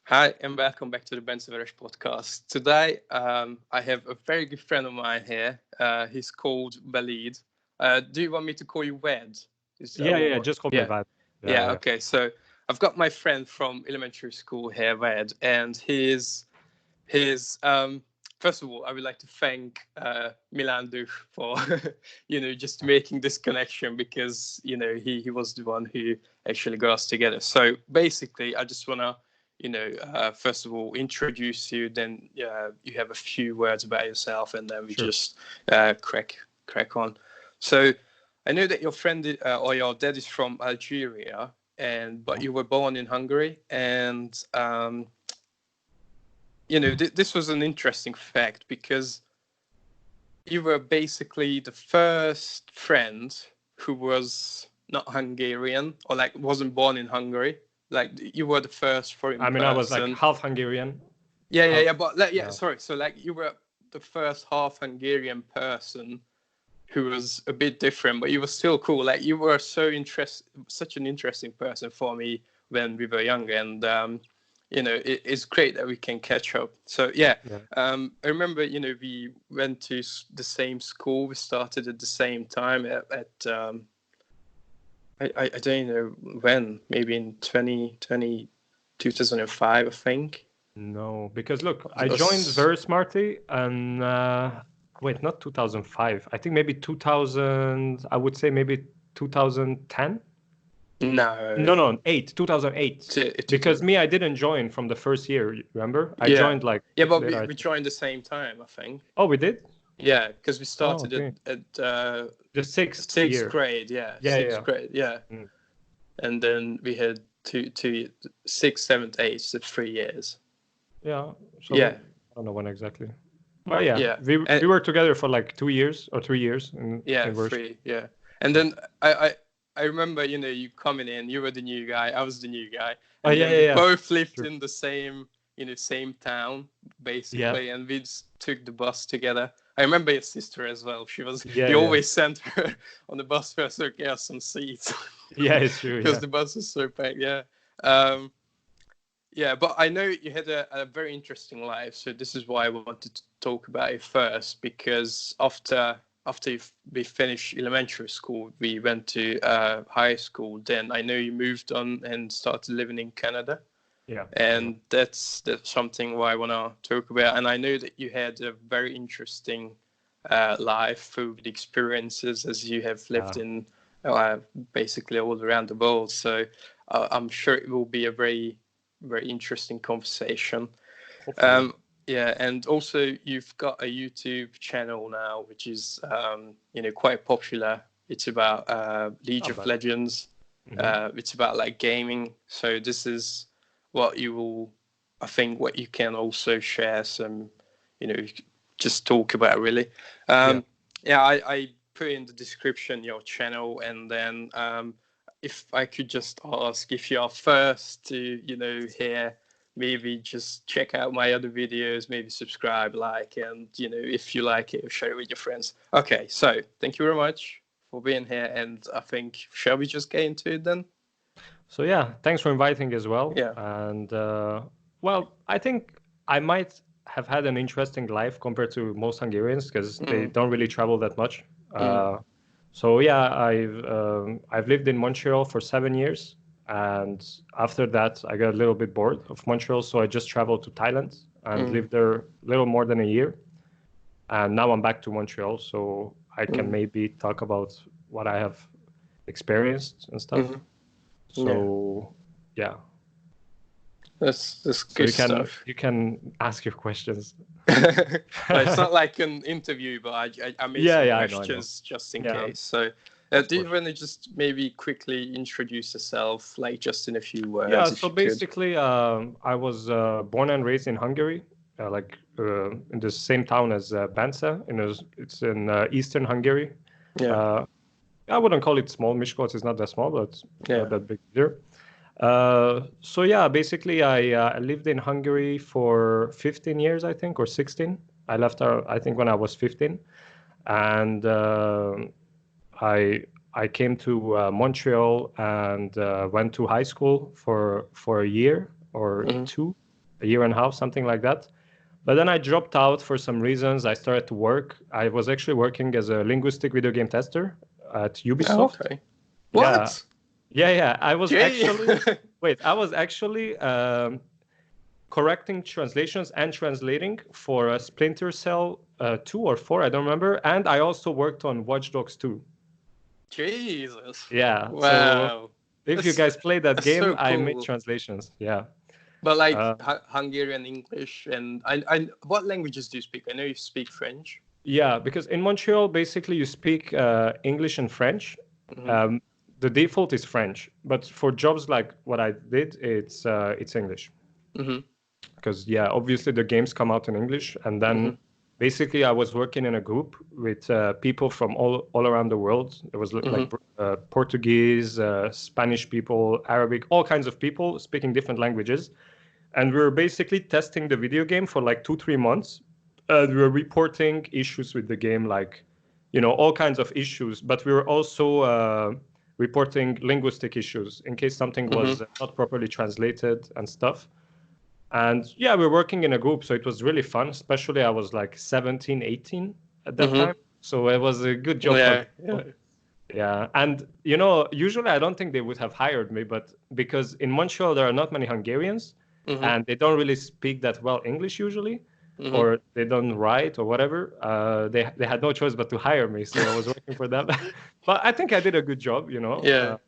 Hi, and welcome back to the Bence Veres Podcast. Today, I have a very good friend of mine here. He's called Waleed. Do you want me to call you Vad? Yeah. Just call me Yeah. Vad. Yeah. Okay. So I've got my friend from elementary school here, Vad, and his first of all, I would like to thank Milan Duch for just making this connection, because he was the one who actually got us together. So basically, I just want to first of all introduce you, then you have a few words about yourself, and then we just crack on. So I know that your friend or your dad is from Algeria, but you were born in Hungary, and this was an interesting fact, because you were basically the first friend who was not Hungarian, or like wasn't born in Hungary. Like, you were the first foreign person. I was like half Hungarian. Sorry. So like, you were the first half Hungarian person who was a bit different, but you were still cool. Like, you were such an interesting person for me when we were younger, and it's great that we can catch up. So I remember we went to the same school. We started at the same time at I don't know when, maybe in 2005, I think. No, because look, I joined very smartly, and wait, not 2005. I think maybe 2000. I would say maybe 2010. No, 2008. Because I didn't join from the first year. Remember, I joined like but we joined the same time, I think. Oh, we did. Yeah, because we started at the sixth grade. Sixth grade. Yeah, and then we had two 6th, 7th, 8th, so 3 years. Yeah. So I don't know when exactly. But we were together for like 2 years or 3 years. In 3. Yeah, and then I remember, you coming in. You were the new guy. I was the new guy. And we both lived in the same town, basically, and we just took the bus together. I remember your sister as well. She was. You always sent her on the bus first to get some seats. Yeah, it's true. Because the bus is so packed. Yeah. But I know you had a very interesting life. So this is why I wanted to talk about it first, because after we finished elementary school, we went to high school. Then I know you moved on and started living in Canada. Yeah. And that's something I want to talk about. And I know that you had a very interesting life through the experiences, as you have lived in basically all around the world. So I'm sure it will be a very, very interesting conversation. And also you've got a YouTube channel now, which is quite popular. It's about League of Legends. It's about like gaming. So this is what you can also share some, just talk about, really. I put in the description your channel, and then if I could just ask, if you are first to hear, maybe just check out my other videos, maybe subscribe, and if you like it, share it with your friends. Okay, so thank you very much for being here, and I think, shall we just get into it then? So thanks for inviting as well. And I think I might have had an interesting life compared to most Hungarians, because they don't really travel that much. I've lived in Montreal for 7 years, and after that I got a little bit bored of Montreal, so I just traveled to Thailand and lived there a little more than a year, and now I'm back to Montreal, so I can maybe talk about what I have experienced and stuff. So that's good stuff. You can ask your questions. It's not like an interview, but I made some questions just in case. So do you want to just maybe quickly introduce yourself, like just in a few words? So basically I was born and raised in Hungary, in the same town as Bence. It's in eastern Hungary. I wouldn't call it small. Miskolc is not that small, but it's not that big either. Basically I lived in Hungary for 15 years, I think, or 16. I left I think when I was 15, and I came to Montreal and went to high school for a year or two, a year and a half, something like that. But then I dropped out for some reasons. I started to work. I was actually working as a linguistic video game tester at Ubisoft. Oh, okay. What? Yeah. I was Gee. actually correcting translations and translating for a Splinter Cell 2 or 4, I don't remember. And I also worked on Watch Dogs 2. Jesus. Yeah. Wow. So if you guys play that game, so cool. I made translations. Yeah. But like Hungarian English and I what languages do you speak? I know you speak French. Yeah, because in Montreal, basically you speak English and French. Mm-hmm. The default is French, but for jobs like what I did, it's English. Mm-hmm. Because obviously the games come out in English, and then basically I was working in a group with people from all around the world. There was like Portuguese, Spanish people, Arabic, all kinds of people speaking different languages. And we were basically testing the video game for like 2-3 months. And we were reporting issues with the game, like, all kinds of issues. But we were also reporting linguistic issues in case something was not properly translated and stuff. And we were working in a group, so it was really fun. Especially I was like 17, 18 at that time. So it was a good job. Yeah. And, usually I don't think they would have hired me, but because in Montreal, there are not many Hungarians and they don't really speak that well English usually, or they don't write or whatever. They had no choice but to hire me. So I was working for them. But I think I did a good job, Yeah.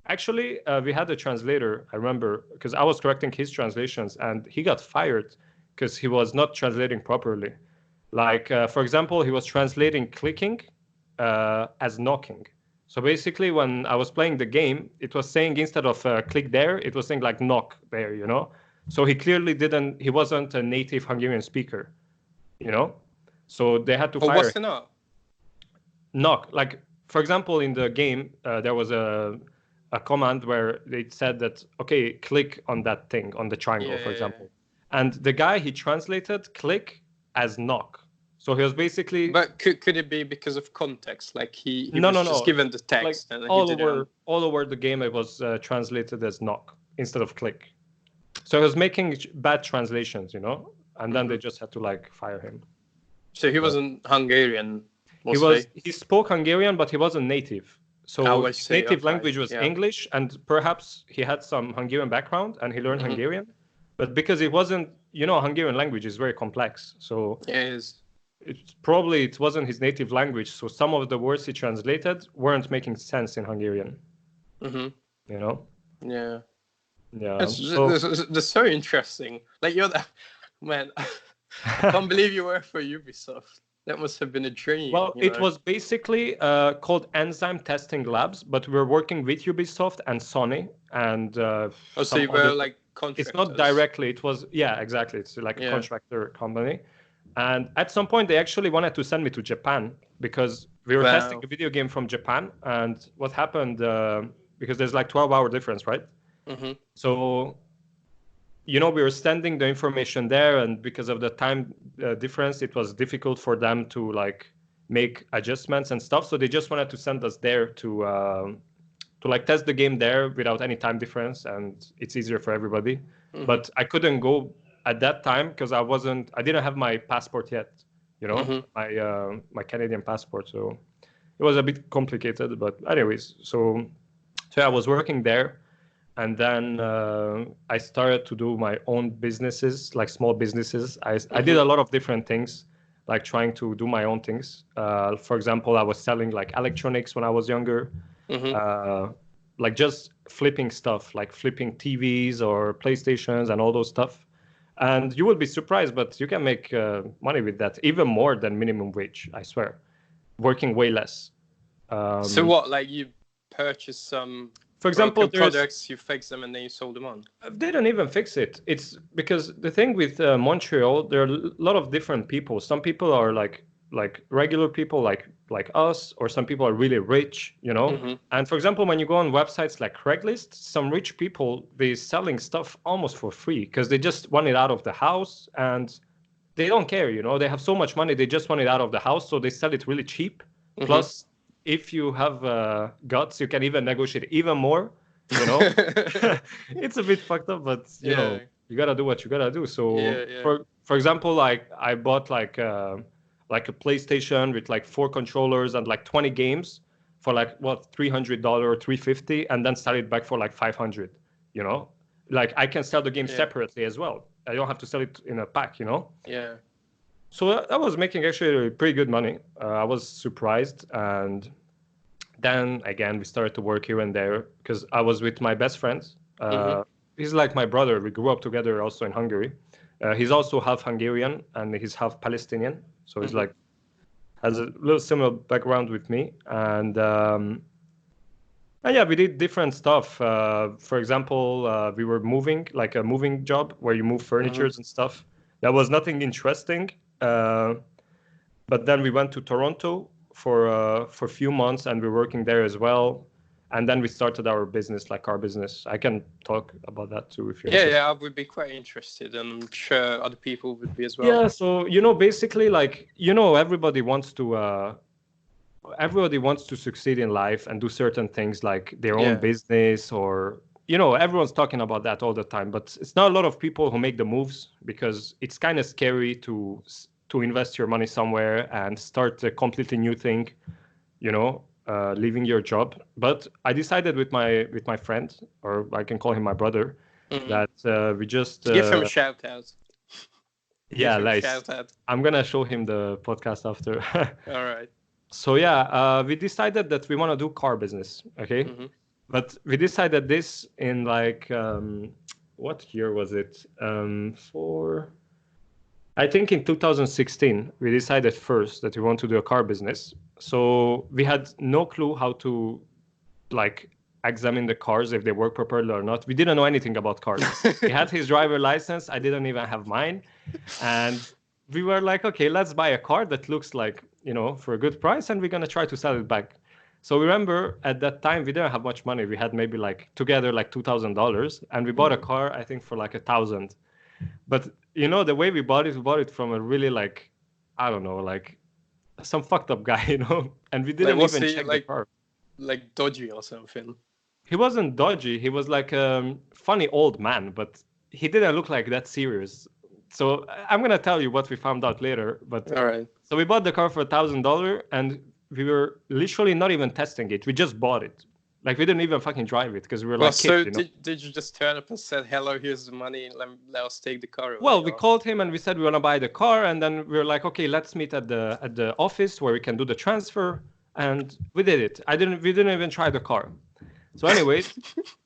Actually, we had a translator, I remember, because I was correcting his translations and he got fired because he was not translating properly. Like, for example, he was translating clicking as knocking. So basically, when I was playing the game, it was saying instead of click there, it was saying like knock there, So he clearly he wasn't a native Hungarian speaker, So they had to fire him. What's the knock? Knock. Like, for example, in the game, there was a command where they said that, okay, click on that thing, on the triangle, for example. And the guy, he translated click as knock. So he was basically... But could it be because of context? Like he no, was just given the text like and all over the game, it was translated as knock instead of click. So he was making bad translations, and then they just had to like fire him. So he wasn't Hungarian, He spoke Hungarian, but he wasn't native. So his native language was English, and perhaps he had some Hungarian background and he learned Hungarian. But because it wasn't, Hungarian language is very complex. So it wasn't his native language. So some of the words he translated weren't making sense in Hungarian. Yeah. Yeah. That's so interesting. Like you're the man. I can't believe you work for Ubisoft. That must have been a dream. Well, it was basically called Enzyme Testing Labs, but we're working with Ubisoft and Sony and. So you were like contractors. It's not directly. It was exactly. It's like a contractor company, and at some point they actually wanted to send me to Japan because we were testing a video game from Japan, and what happened because there's like 12-hour difference, right? So. We were sending the information there, and because of the time difference, it was difficult for them to like make adjustments and stuff. So they just wanted to send us there to like test the game there without any time difference, and it's easier for everybody. But I couldn't go at that time because I didn't have my passport yet, my Canadian passport. So it was a bit complicated. But anyways, so I was working there. And then I started to do my own businesses, like small businesses. I did a lot of different things, like trying to do my own things. For example, I was selling like electronics when I was younger, like just flipping stuff, like flipping TVs or PlayStations and all those stuff. And you would be surprised, but you can make money with that, even more than minimum wage, I swear, working way less. So what, like you purchased some... For example, products, you fix them and then you sold them on. I didn't even fix it. It's because the thing with Montreal, there are a lot of different people. Some people are like regular people like us, or some people are really rich, And for example, when you go on websites like Craigslist, some rich people, they're selling stuff almost for free because they just want it out of the house and they don't care, They have so much money, they just want it out of the house, so they sell it really cheap. Plus, if you have guts, you can even negotiate even more, It's a bit fucked up, but you gotta do what you gotta do. So Yeah. for example, like I bought like a PlayStation with like 4 controllers and like 20 games for like what $300 or 350, and then sell it back for like 500. You know, like I can sell the game separately as well. I don't have to sell it in a pack. You know. Yeah. So I was making actually pretty good money. I was surprised, and then again we started to work here and there because I was with my best friend. He's like my brother. We grew up together also in Hungary. He's also half Hungarian and he's half Palestinian. So he's like has a little similar background with me. And yeah, we did different stuff. For example, we were moving, like a moving job where you move furnitures and stuff. That was nothing interesting. But then we went to Toronto for a few months and we're working there as well. And then we started our business, like our business. I can talk about that too if you're interested. Yeah, I would be quite interested, and I'm sure other people would be as well. Yeah, so basically, like everybody wants to succeed in life and do certain things like their own business, or everyone's talking about that all the time. But it's not a lot of people who make the moves because it's kind of scary to invest your money somewhere and start a completely new thing, leaving your job. But I decided with my friend, or I can call him my brother, that we just give him a shout out. Yeah, nice. I'm gonna show him the podcast after. All right. So yeah, we decided that we want to do car business. Okay, but we decided this in like what year was it? I think in 2016 we decided first that we want to do a car business. So we had no clue how to like examine the cars if they work properly or not. We didn't know anything about cars. He had his driver license. I didn't even have mine. And we were like, okay, let's buy a car that looks like, for a good price, and we're going to try to sell it back. So remember at that time, we didn't have much money. We had maybe like together like $2,000, and we bought a car, I think for like $1,000. But the way we bought it from a really like, I don't know, like some fucked up guy, and we didn't even check the car. Like dodgy or something. He wasn't dodgy. He was like a funny old man, but he didn't look like that serious. So I'm going to tell you what we found out later. But all right. So we bought the car for $1,000 and we were literally not even testing it. We just bought it. Like we didn't even fucking drive it because we were like kids, So did you just turn up and said, hello, here's the money, let us take the car away? Well, we called him and we said we want to buy the car, and then we were like, okay, let's meet at the office where we can do the transfer, and we did it. We didn't even try the car. So anyways,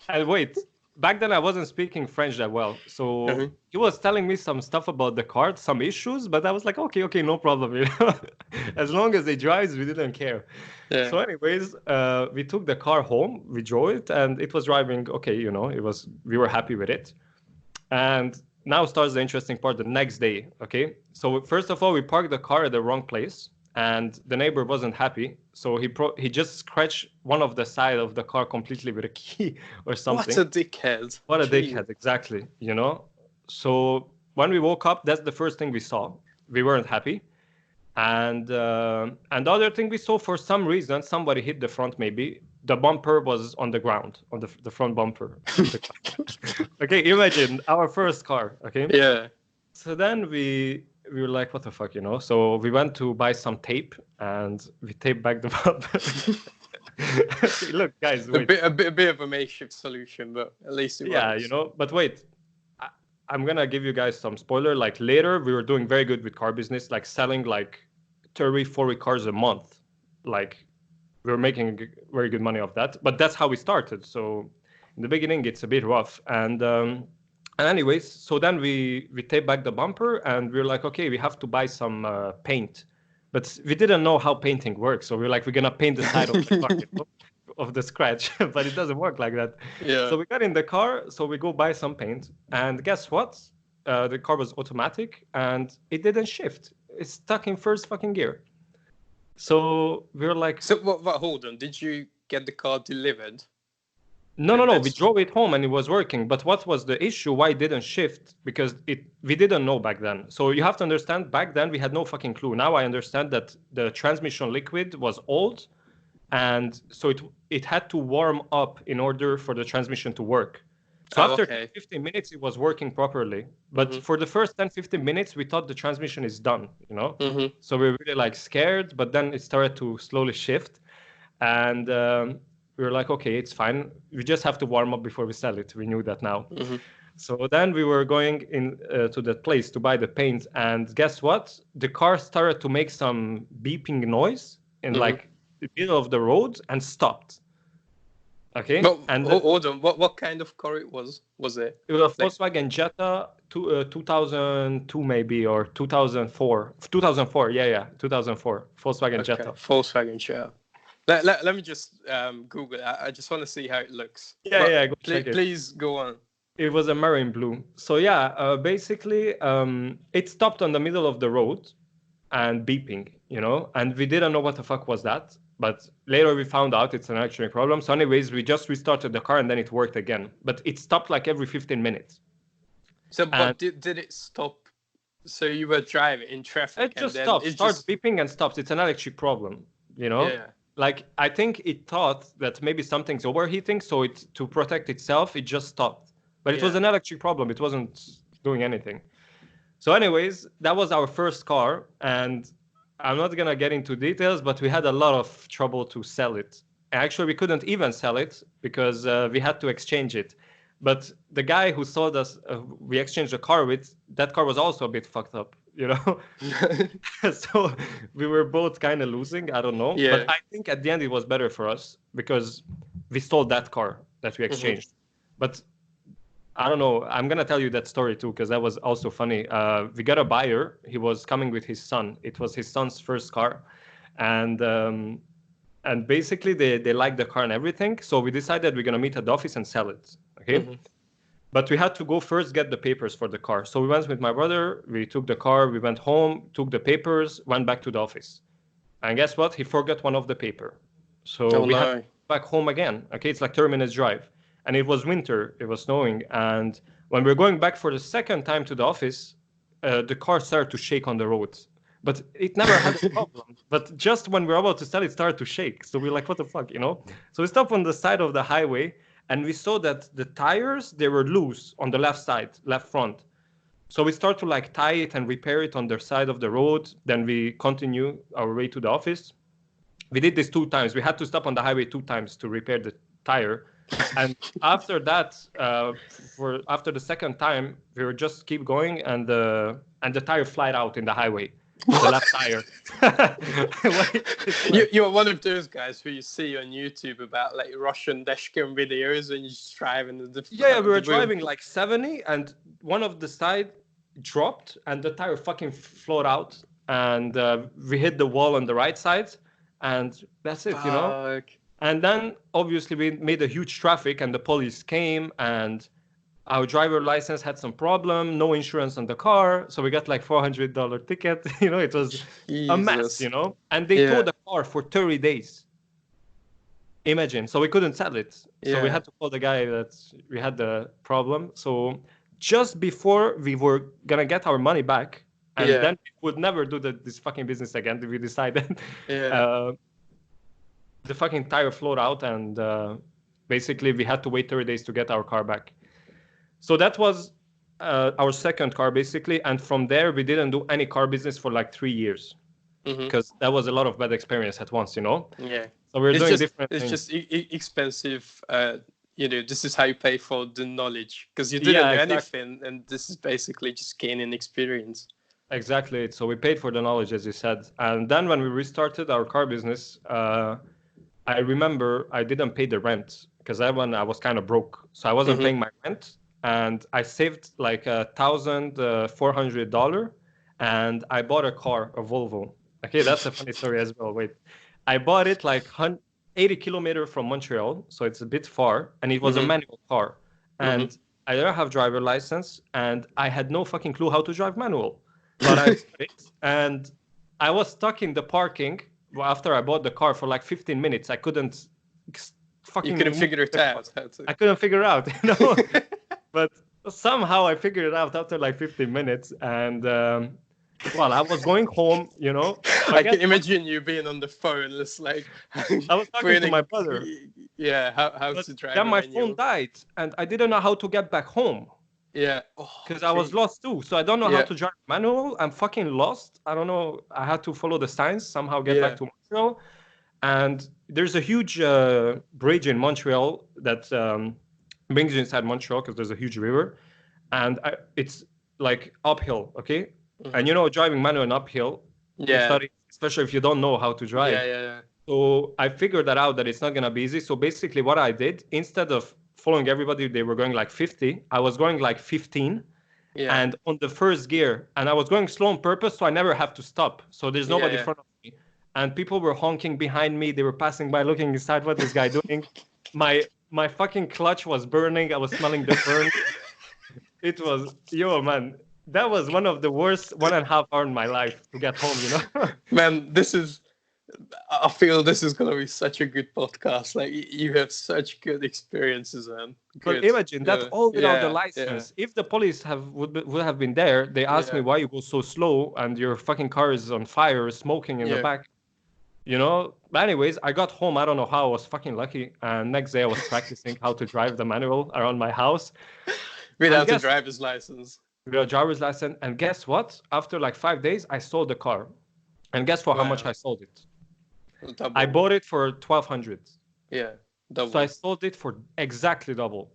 and wait, back then I wasn't speaking French that well. So he was telling me some stuff about the car, some issues, but I was like, okay, no problem. As long as they drive, we didn't care. Yeah. So anyways, we took the car home, we drove it, and it was driving okay, we were happy with it. And now starts the interesting part the next day, okay? So first of all, we parked the car at the wrong place, and the neighbor wasn't happy. So he just scratched one of the side of the car completely with a key or something. What a dickhead. What a dickhead, exactly, So when we woke up, that's the first thing we saw. We weren't happy. And the other thing we saw, for some reason, somebody hit the front maybe. The bumper was on the ground, on the front bumper. Okay, imagine our first car, okay? Yeah. So then we were like, what the fuck, So we went to buy some tape and we taped back the bumper. Look, guys, wait. A bit of a makeshift solution, but at least it works. But wait. I'm going to give you guys some spoiler. Like later, we were doing very good with car business, like selling like 30, 40 cars a month. Like we were making very good money off that. But that's how we started. So in the beginning, it's a bit rough. And anyways, so then we taped back the bumper and we were like, okay, we have to buy some paint. But we didn't know how painting works. So we were like, we're going to paint the side of the car. Of the scratch, but it doesn't work like that. Yeah. So we got in the car, so we go buy some paint, and guess what? The car was automatic, and it didn't shift. It's stuck in first fucking gear. So we were like... So what, hold on, did you get the car delivered? No, we drove it home and it was working. But what was the issue? Why it didn't shift? Because we didn't know back then. So you have to understand, back then we had no fucking clue. Now I understand that the transmission liquid was old, and so it had to warm up in order for the transmission to work. So after 15 minutes, it was working properly. But for the first 10, 15 minutes, we thought the transmission is done, you know? So we were really like scared, but then it started to slowly shift. And we were like, okay, it's fine. We just have to warm up before we sell it. We knew that now. So then we were going in to the place to buy the paint. And guess what? The car started to make some beeping noise in like the middle of the road and stopped. Okay. But, and hold on. What kind of car it was? Was it? It was a Volkswagen Jetta, 2002 maybe, or 2004. 2004. Yeah. 2004. Volkswagen Jetta. Volkswagen Jetta. Let me just Google it. I just want to see how it looks. Yeah. Please go on. It was a marine blue. So yeah, basically, it stopped on the middle of the road and beeping, you know, and we didn't know what the fuck was that. But later we found out it's an electronic problem. So anyways, we just restarted the car and then it worked again. But it stopped like every 15 minutes. So but did it stop? So you were driving in traffic? It just stopped. It starts beeping and stops. It's an electric problem, you know? Yeah. Like, I think it thought that maybe something's overheating. So to protect itself, it just stopped. But it was an electric problem. It wasn't doing anything. So anyways, that was our first car. And I'm not going to get into details, but we had a lot of trouble to sell it. Actually, we couldn't even sell it because we had to exchange it. But the guy who sold us, we exchanged the car with, that car was also a bit fucked up, you know? So we were both kind of losing. I don't know. Yeah. But I think at the end it was better for us because we sold that car that we exchanged. But I don't know. I'm going to tell you that story too, because that was also funny. We got a buyer. He was coming with his son. It was his son's first car. And basically they liked the car and everything. So we decided we're going to meet at the office and sell it. Okay. But we had to go first get the papers for the car. So we went with my brother. We took the car. We went home, took the papers, went back to the office. And guess what? He forgot one of the paper. So we had to go back home again. Okay. It's like 30 minutes drive. And it was winter, it was snowing. And when we were going back for the second time to the office, the car started to shake on the road. But it never had a problem. But just when we were about to sell, it started to shake. So we were like, what the fuck, you know? So we stopped on the side of the highway and we saw that the tires, they were loose on the left side, left front. So we started to like tie it and repair it on the side of the road. Then we continue our way to the office. We did this 2 times. We had to stop on the highway 2 times to repair the tire. And after that, after the second time, we were just keep going, and the tire flied out in the highway, the left tire. You're one of those guys who you see on YouTube about like Russian dashcam videos when you just drive in the. Yeah, we were driving like 70, and one of the side dropped, and the tire fucking flowed out, and we hit the wall on the right side, and that's it, you know. And then, obviously, we made a huge traffic, and the police came, and our driver license had some problem, no insurance on the car, so we got like $400 ticket. You know, it was a mess, you know. And they towed the car for 30 days. Imagine. So we couldn't sell it. So we had to call the guy that we had the problem. So just before we were going to get our money back, and then we would never do this fucking business again, we decided. The fucking tire flowed out, and basically we had to wait 30 days to get our car back. So that was our second car, basically. And from there, we didn't do any car business for like 3 years because that was a lot of bad experience at once, you know? Yeah. So we're doing different things. It's just expensive. You know, this is how you pay for the knowledge because you didn't do anything. And this is basically just gaining experience. Exactly. So we paid for the knowledge, as you said. And then when we restarted our car business, I remember I didn't pay the rent because I was kind of broke. So I wasn't paying my rent. And I saved like $1,400 and I bought a car, a Volvo. Okay, that's a funny story as well. Wait, I bought it like 80 kilometers from Montreal. So it's a bit far. And it was a manual car. And I don't have driver license. And I had no fucking clue how to drive manual. But I did it. And I was stuck in the parking. After I bought the car for like 15 minutes, I couldn't fucking. You couldn't figure it out. I couldn't figure it out, you know. But somehow I figured it out after like 15 minutes, and well, I was going home, you know. I can imagine you being on the phone, just like I was talking to my brother. Yeah, how But to drive then a my phone manual. died, and I didn't know how to get back home. Yeah. Oh, Because I was lost too. So I don't know how Yeah. to drive manual. I'm fucking lost. I don't know. I had to follow the signs, somehow get back Yeah. to Montreal. And there's a huge bridge in Montreal that brings you inside Montreal because there's a huge river. And it's like uphill, okay? And Mhm. you know, driving manual and uphill, it's Yeah. not, especially if you don't know how to drive. Yeah. So I figured that out that it's not gonna be easy. So basically, what I did, instead of following everybody, they were going like 50. I was going like 15, Yeah. and on the first gear, and I was going slow on purpose, so I never have to stop. So there's nobody in Yeah. front of me, and people were honking behind me. They were passing by, looking inside. What this guy doing? My fucking clutch was burning. I was smelling the burn. It was, yo, man. That was one of the worst 1.5 hours in my life to get home. You know. Man, I feel this is gonna be such a good podcast. Like you have such good experiences, man. But Good. imagine that Yeah. all without the Yeah. license. If the police would have been there, they asked me Yeah. why you go so slow and your fucking car is on fire, smoking in the Yeah. back. You know. But anyways, I got home. I don't know how. I was fucking lucky. And next day I was practicing how to drive the manual around my house. And Without a guess driver's license. with a driver's license. And guess what? After like 5 days, I sold the car. And guess for how much Wow. I sold it? Double. I bought it for 1,200. Yeah. So Double. I sold it for exactly double.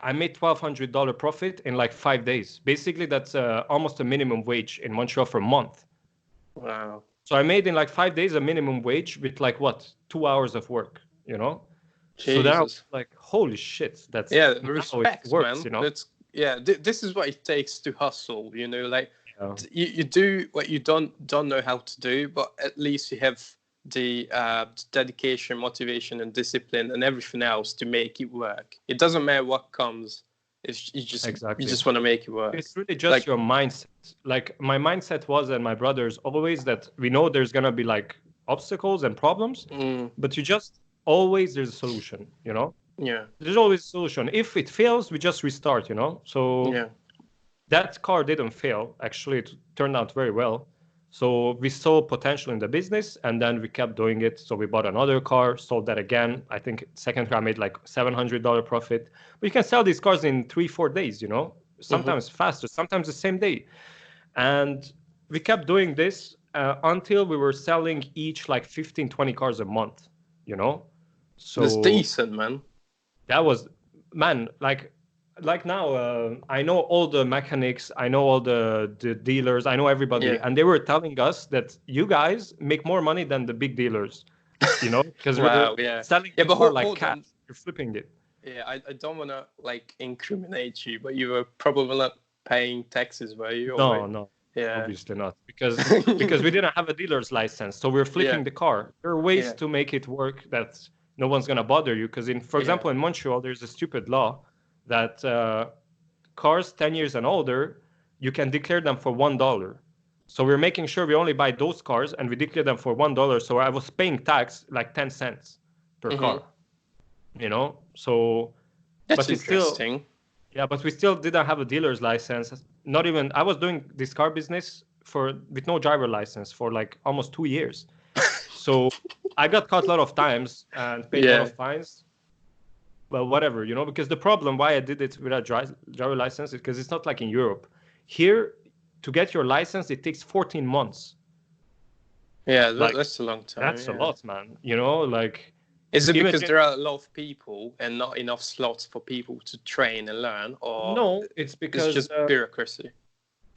I made $1,200 profit in like 5 days. Basically, that's almost a minimum wage in Montreal for a month. Wow. So I made in like 5 days a minimum wage with like what, 2 hours of work, you know? So then I was Jesus. like, holy shit, that's Yeah. now Respect, it works, man. you know? That's this is what it takes to hustle. You know, like Yeah. you do what you don't know how to do, but at least you have the dedication, motivation, and discipline, and everything else to make it work. It doesn't matter what comes. It's you Exactly. just want to make it work. It's really just Like- your mindset. Like my mindset was, and my brother's always, that we know there's gonna be like obstacles and problems, but you just always there's a solution, you know? Yeah. There's always a solution. If it fails, we just restart, you know? So Yeah. that car didn't fail. Actually, it turned out very well. So we saw potential in the business, and then we kept doing it. So we bought another car, sold that again. I think second car made like $700 profit. But you can sell these cars in 3-4 days, you know, sometimes faster, sometimes the same day. And we kept doing this until we were selling each like 15-20 cars a month, you know. So That's decent, man. that was, man, like now I know all the mechanics, I know all the dealers, I know everybody, Yeah. and they were telling us that you guys make more money than the big dealers, you know, because Wow, we're yeah. selling Yeah, the but car hold- like hold cash. on. You're flipping it. Yeah, I don't want to like incriminate you, but you were probably not paying taxes, were you? No, Yeah. obviously not, because we didn't have a dealer's license, so we're flipping Yeah. the car. There are ways Yeah. to make it work that no one's gonna bother you, because for example, in Montreal, there's a stupid law that cars 10 years and older, you can declare them for $1. So we're making sure we only buy those cars and we declare them for $1. So I was paying tax like 10 cents per car, you know? So That's but it's still, interesting. yeah, but we still didn't have a dealer's license. Not even, I was doing this car business with no driver license for like almost 2 years. So I got caught a lot of times and paid a lot of fines. Well, whatever, you know, because the problem why I did it without driver license is because it's not like in Europe. Here, to get your license, it takes 14 months. Yeah, that's a long time. That's a lot, man. You know, like... Is it because there are a lot of people and not enough slots for people to train and learn? Or no, it's because... It's just bureaucracy.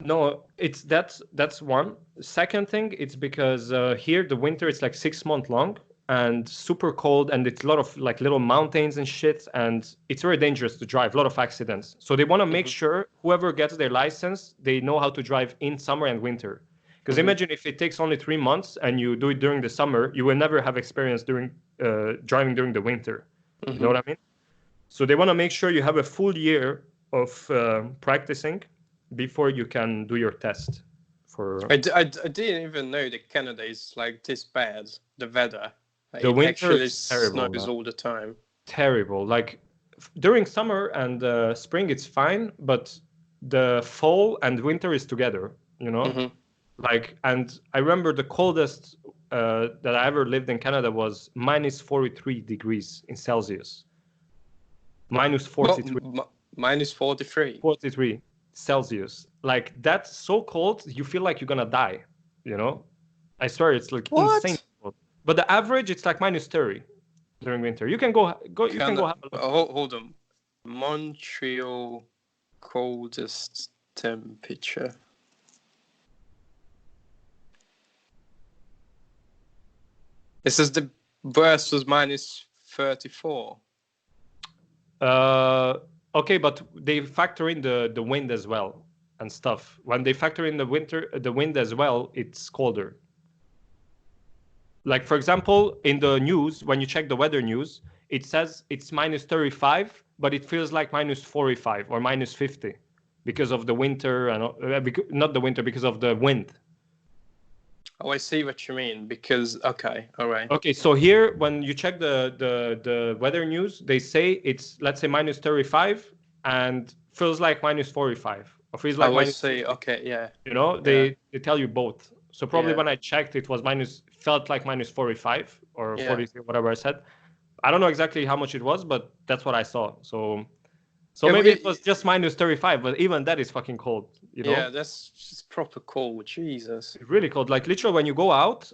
No, that's one. Second thing, it's because here the winter it's like 6 months long and super cold, and it's a lot of like little mountains and shit, and it's very dangerous to drive, a lot of accidents. So they want to make sure whoever gets their license, they know how to drive in summer and winter. Because imagine if it takes only 3 months and you do it during the summer, you will never have experience during driving during the winter. You know what I mean? So they want to make sure you have a full year of practicing before you can do your test. I didn't even know that Canada is like this bad, the weather. Like, The it winter actually is terrible, snows man. all the time. Terrible. Like during summer and spring it's fine, but the fall and winter is together, you know? Like, and I remember the coldest that I ever lived in Canada was minus 43 degrees in Celsius. Minus 43. Minus 43. 43 Celsius. Like, that's so cold, you feel like you're gonna die, you know? I swear, it's like insane cold. But the average, it's like minus 30 during winter. You can go have a look. Hold on. Montreal coldest temperature. It says the worst was minus 34. Okay, but they factor in the wind as well and stuff. When they factor in the wind as well, it's colder. Like, for example, in the news, when you check the weather news, it says it's minus 35, but it feels like minus 45 or minus 50 because of the winter and not the winter, because of the wind. Oh, I see what you mean. Because okay, all right. Okay, so here when you check the weather news, they say it's, let's say, minus 35 and feels like minus 45 or feels like minus 50. Okay, yeah. You know, they tell you both. So probably when I checked, it was felt like minus 45 or 43, whatever I said. I don't know exactly how much it was, but that's what I saw. So maybe it was just minus 35, but even that is fucking cold, you know? Yeah, that's just proper cold. Jesus. It's really cold. Like, literally, when you go out,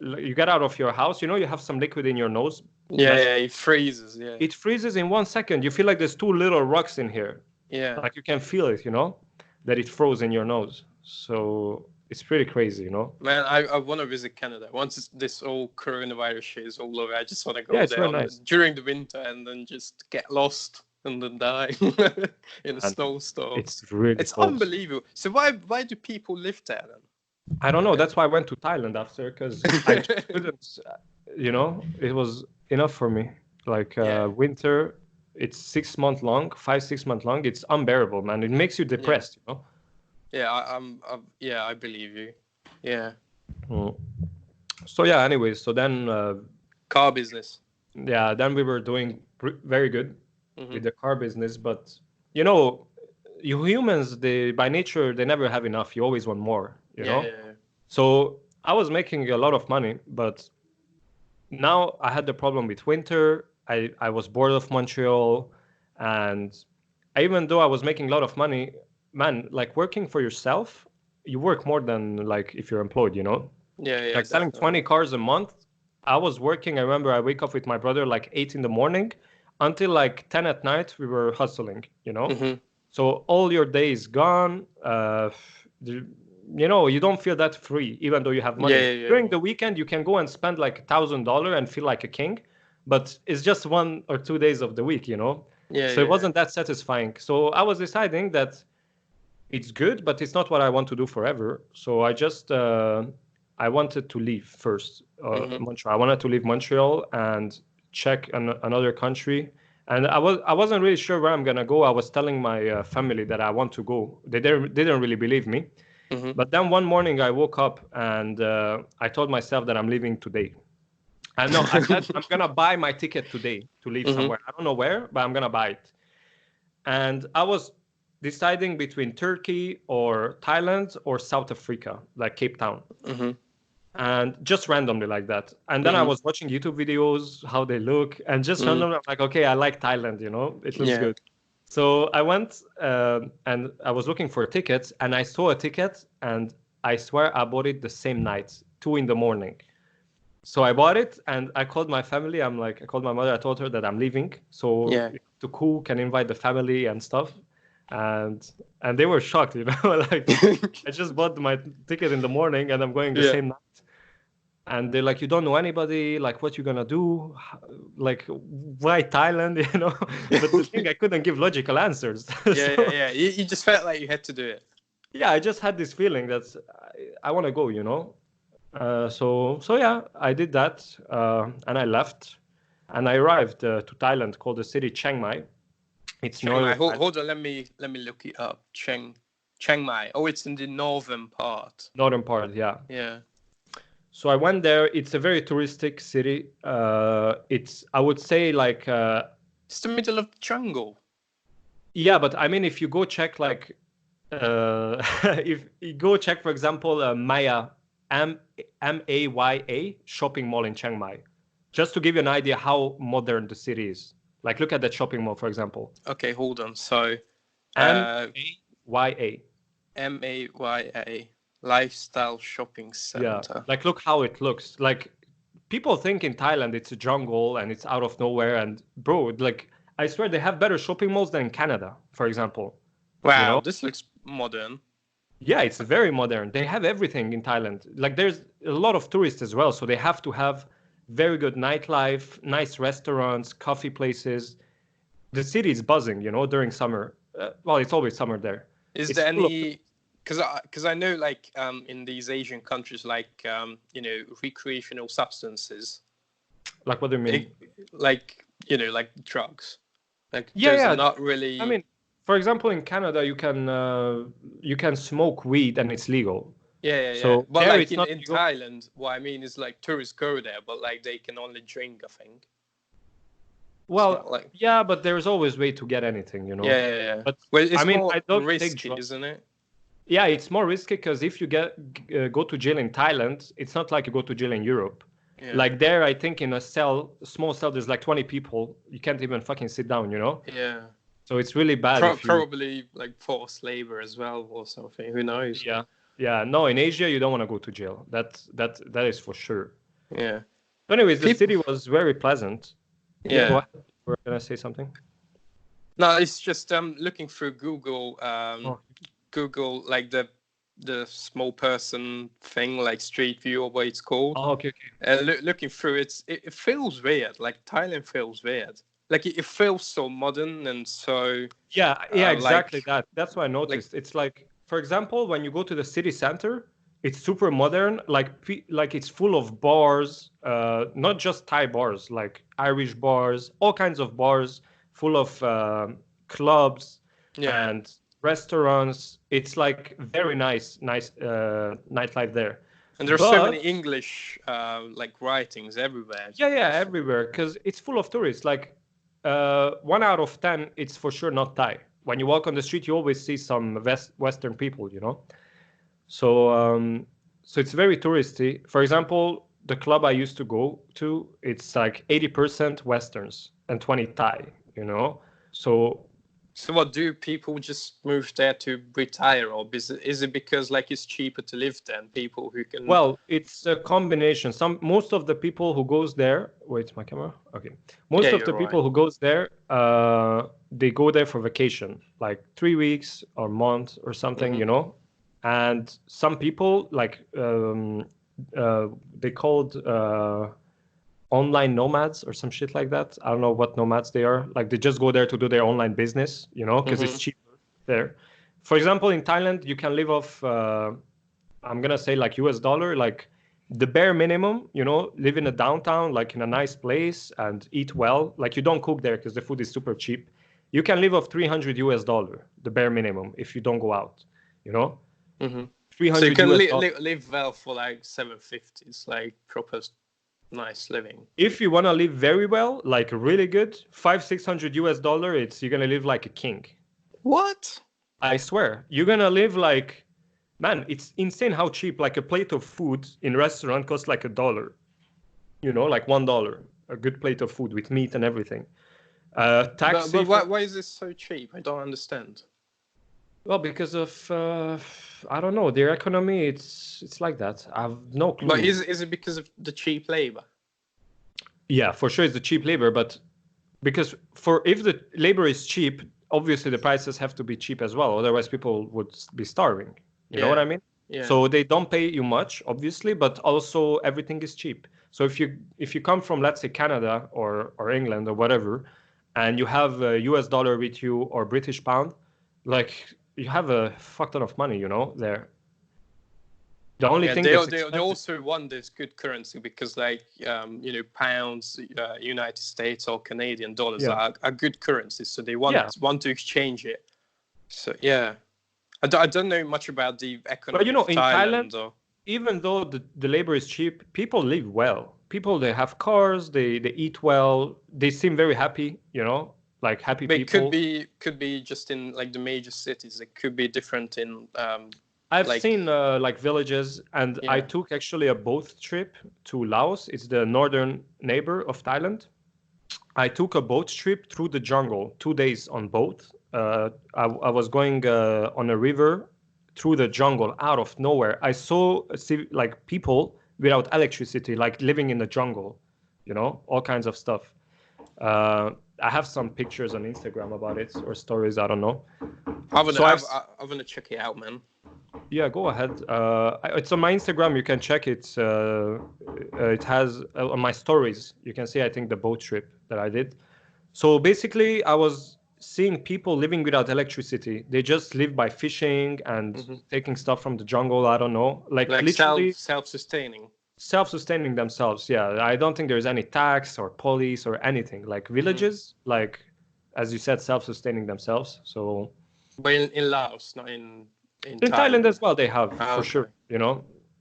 you get out of your house, you know, you have some liquid in your nose. Yeah, it freezes, yeah. It freezes in 1 second. You feel like there's two little rocks in here. Yeah. Like, you can feel it, you know, that it froze in your nose. So it's pretty crazy, you know? Man, I want to visit Canada. Once this whole coronavirus shit is all over, I just want to go it's there really nice. During the winter and then just get lost and then die in a snowstorm. It's really cold. Unbelievable. So why do people live there then? I don't know. That's why I went to Thailand after, because I couldn't, you know, it was enough for me. Like, winter, it's 6 months long, 5-6 months long. It's unbearable, man. It makes you depressed, you know? Yeah, I believe you. Yeah. So yeah, anyways, so then car business. Yeah, then we were doing very good with the car business, but you know, you humans, by nature, they never have enough. You always want more, you know? Yeah. So I was making a lot of money, but now I had the problem with winter. I was bored of Montreal, and even though I was making a lot of money, man, like, working for yourself, you work more than, like, if you're employed, you know? Yeah. Like, selling 20 cars a month, I was working. I remember I wake up with my brother like 8 in the morning until like 10 at night. We were hustling, you know? So all your day is gone. You know, you don't feel that free, even though you have money. During the weekend, you can go and spend like $1,000 and feel like a king, but it's just 1 or 2 days of the week, you know? So it wasn't that satisfying. So I was deciding that it's good, but it's not what I want to do forever. So I just I wanted to leave first Montreal. I wanted to leave Montreal and check another country. And I wasn't really sure where I'm gonna go. I was telling my family that I want to go. They didn't really believe me. But then one morning I woke up and I told myself that I'm leaving today. I said I'm gonna buy my ticket today to leave somewhere. I don't know where, but I'm gonna buy it. And I was deciding between Turkey or Thailand or South Africa, like Cape Town. And just randomly like that. And then I was watching YouTube videos, how they look, and just randomly, I'm like, okay, I like Thailand, you know, it looks good. So I went and I was looking for tickets, and I saw a ticket, and I swear I bought it the same night, 2 a.m. So I bought it, and I called my family. I called my mother. I told her that I'm leaving, so to cook and invite the family and stuff. And they were shocked, you know, like, I just bought my ticket in the morning and I'm going the same night. And they're like, you don't know anybody, like, what you gonna do? Like, why Thailand, you know? But the thing, I couldn't give logical answers. You just felt like you had to do it. Yeah, I just had this feeling that I want to go, you know? So yeah, I did that, and I left, and I arrived to Thailand, called the city Chiang Mai. It's Chiang Mai. Hold on, let me look it up. Chiang Mai. Oh, it's in the northern part. Northern part, yeah. Yeah. So I went there. It's a very touristic city. It's, I would say, like, it's the middle of the jungle. Yeah, but I mean, if you go check, like, if you go check, for example, Maya Maya shopping mall in Chiang Mai. Just to give you an idea how modern the city is. Like, look at that shopping mall, for example. Okay, hold on. So, Maya. Maya Lifestyle Shopping Yeah, Center. like look how it looks. Like people think in Thailand it's a jungle and it's out of nowhere. And bro, like I swear they have better shopping malls than in Canada, for example. Wow, You know? this looks modern. Yeah, it's very modern. They have everything in Thailand. Like there's a lot of tourists as well, so they have to have very good nightlife, nice restaurants, coffee places. The city is buzzing, you know, during summer. Well, it's always summer there. Is It's there full of- any? Because I know like in these Asian countries, like you know, recreational substances, Like what do you mean? like you know, like drugs. Like Yeah, there's yeah. not really. I mean, for example, in Canada, you can smoke weed and it's legal. yeah. So But there like it's in not legal. Thailand, what I mean is like tourists go there, but like they can only drink, I think. Well, not like- yeah, but there's always way to get anything, you know. Yeah. But Well, it's I mean, more I don't take risky, drugs. isn't it? Yeah, it's more risky because if you go to jail in Thailand, it's not like you go to jail in Europe. Yeah. Like there, I think in a small cell, there's like 20 people. You can't even fucking sit down, you know. Yeah. So it's really bad. Probably like forced labor as well or something. Who knows? Yeah. No, in Asia, you don't want to go to jail. That is for sure. Yeah. But anyways, the city was very pleasant. Yeah. Go ahead. Were you gonna say something? No, it's just looking through Google. Google like the small person thing, like Street View or what it's called. Oh, okay. Looking through it feels weird. Like Thailand feels weird. Like it feels so modern and so. Yeah, exactly like, That's what I noticed. It's like, for example, when you go to the city center, it's super modern. Like it's full of bars, not just Thai bars, like Irish bars, all kinds of bars, full of clubs and restaurants. It's like very nice nightlife there. And there's so many English like writings everywhere. Yeah, everywhere, because it's full of tourists. Like 1 out of 10, it's for sure not Thai. When you walk on the street, you always see some Western people, you know. So it's very touristy. For example, the club I used to go to, it's like 80% Westerns and 20 Thai, you know. So what do people just move there to retire, or is it because like it's cheaper to live there and people who can? Well, it's a combination. Most of the people who goes there. Wait, my camera. Okay. Most of the people who goes there, they go there for vacation, like 3 weeks or month or something, you know. And some people like they called online nomads or some shit like that. I don't know what nomads they are. Like they just go there to do their online business, you know, because it's cheaper there. For example, in Thailand, you can live off, I'm going to say like US dollar, like the bare minimum, you know, live in a downtown, like in a nice place and eat well. Like you don't cook there because the food is super cheap. You can live off 300 US dollar, the bare minimum, if you don't go out, you know. 300 so you can US live well for like 750. It's like proper nice living. If you want to live very well, like really good, 500-600 US dollar, you're gonna live like a king. What? I swear, you're gonna live like, man, it's insane how cheap. Like a plate of food in restaurant costs like $1. You know, like $1, a good plate of food with meat and everything. Taxi. But why is this so cheap? I don't understand. Well, because of I don't know, their economy. It's like that. I have no clue. But is it because of the cheap labor? Yeah, for sure, it's the cheap labor. But because if the labor is cheap, obviously the prices have to be cheap as well. Otherwise, people would be starving. You know what I mean? Yeah. So they don't pay you much, obviously, but also everything is cheap. So if you come from, let's say, Canada or England or whatever, and you have a US dollar with you or British pound, like you have a fuck ton of money, you know, there. The only thing they also want this good currency because, like, you know, pounds, United States or Canadian dollars are good currencies, so they want to exchange it. So I don't know much about the economy. But you know, of in Thailand, even though the labor is cheap, people live well. People, they have cars, they eat well, they seem very happy, you know. Like happy people. It could be just in like the major cities. It could be different in I've Like, seen like villages, and I yeah. took actually a boat trip to Laos. It's the northern neighbor of Thailand. I took a boat trip through the jungle, 2 days on boat. I was going on a river through the jungle out of nowhere. I saw like people without electricity, like living in the jungle, all kinds of stuff. I have some pictures on Instagram about it or stories. I don't know. I want So to check it out, man. yeah, go ahead. It's on my Instagram. You can check it. It has on my stories. You can see, I think, the boat trip that I did. So basically, I was seeing people living without electricity. They just live by fishing and taking stuff from the jungle. I don't know, like literally self-sustaining. Self-sustaining themselves. Yeah, I don't think there's any tax or police or anything. Like villages, like as you said, self-sustaining themselves. So. But in Laos, not in Thailand as well, they have for okay. sure.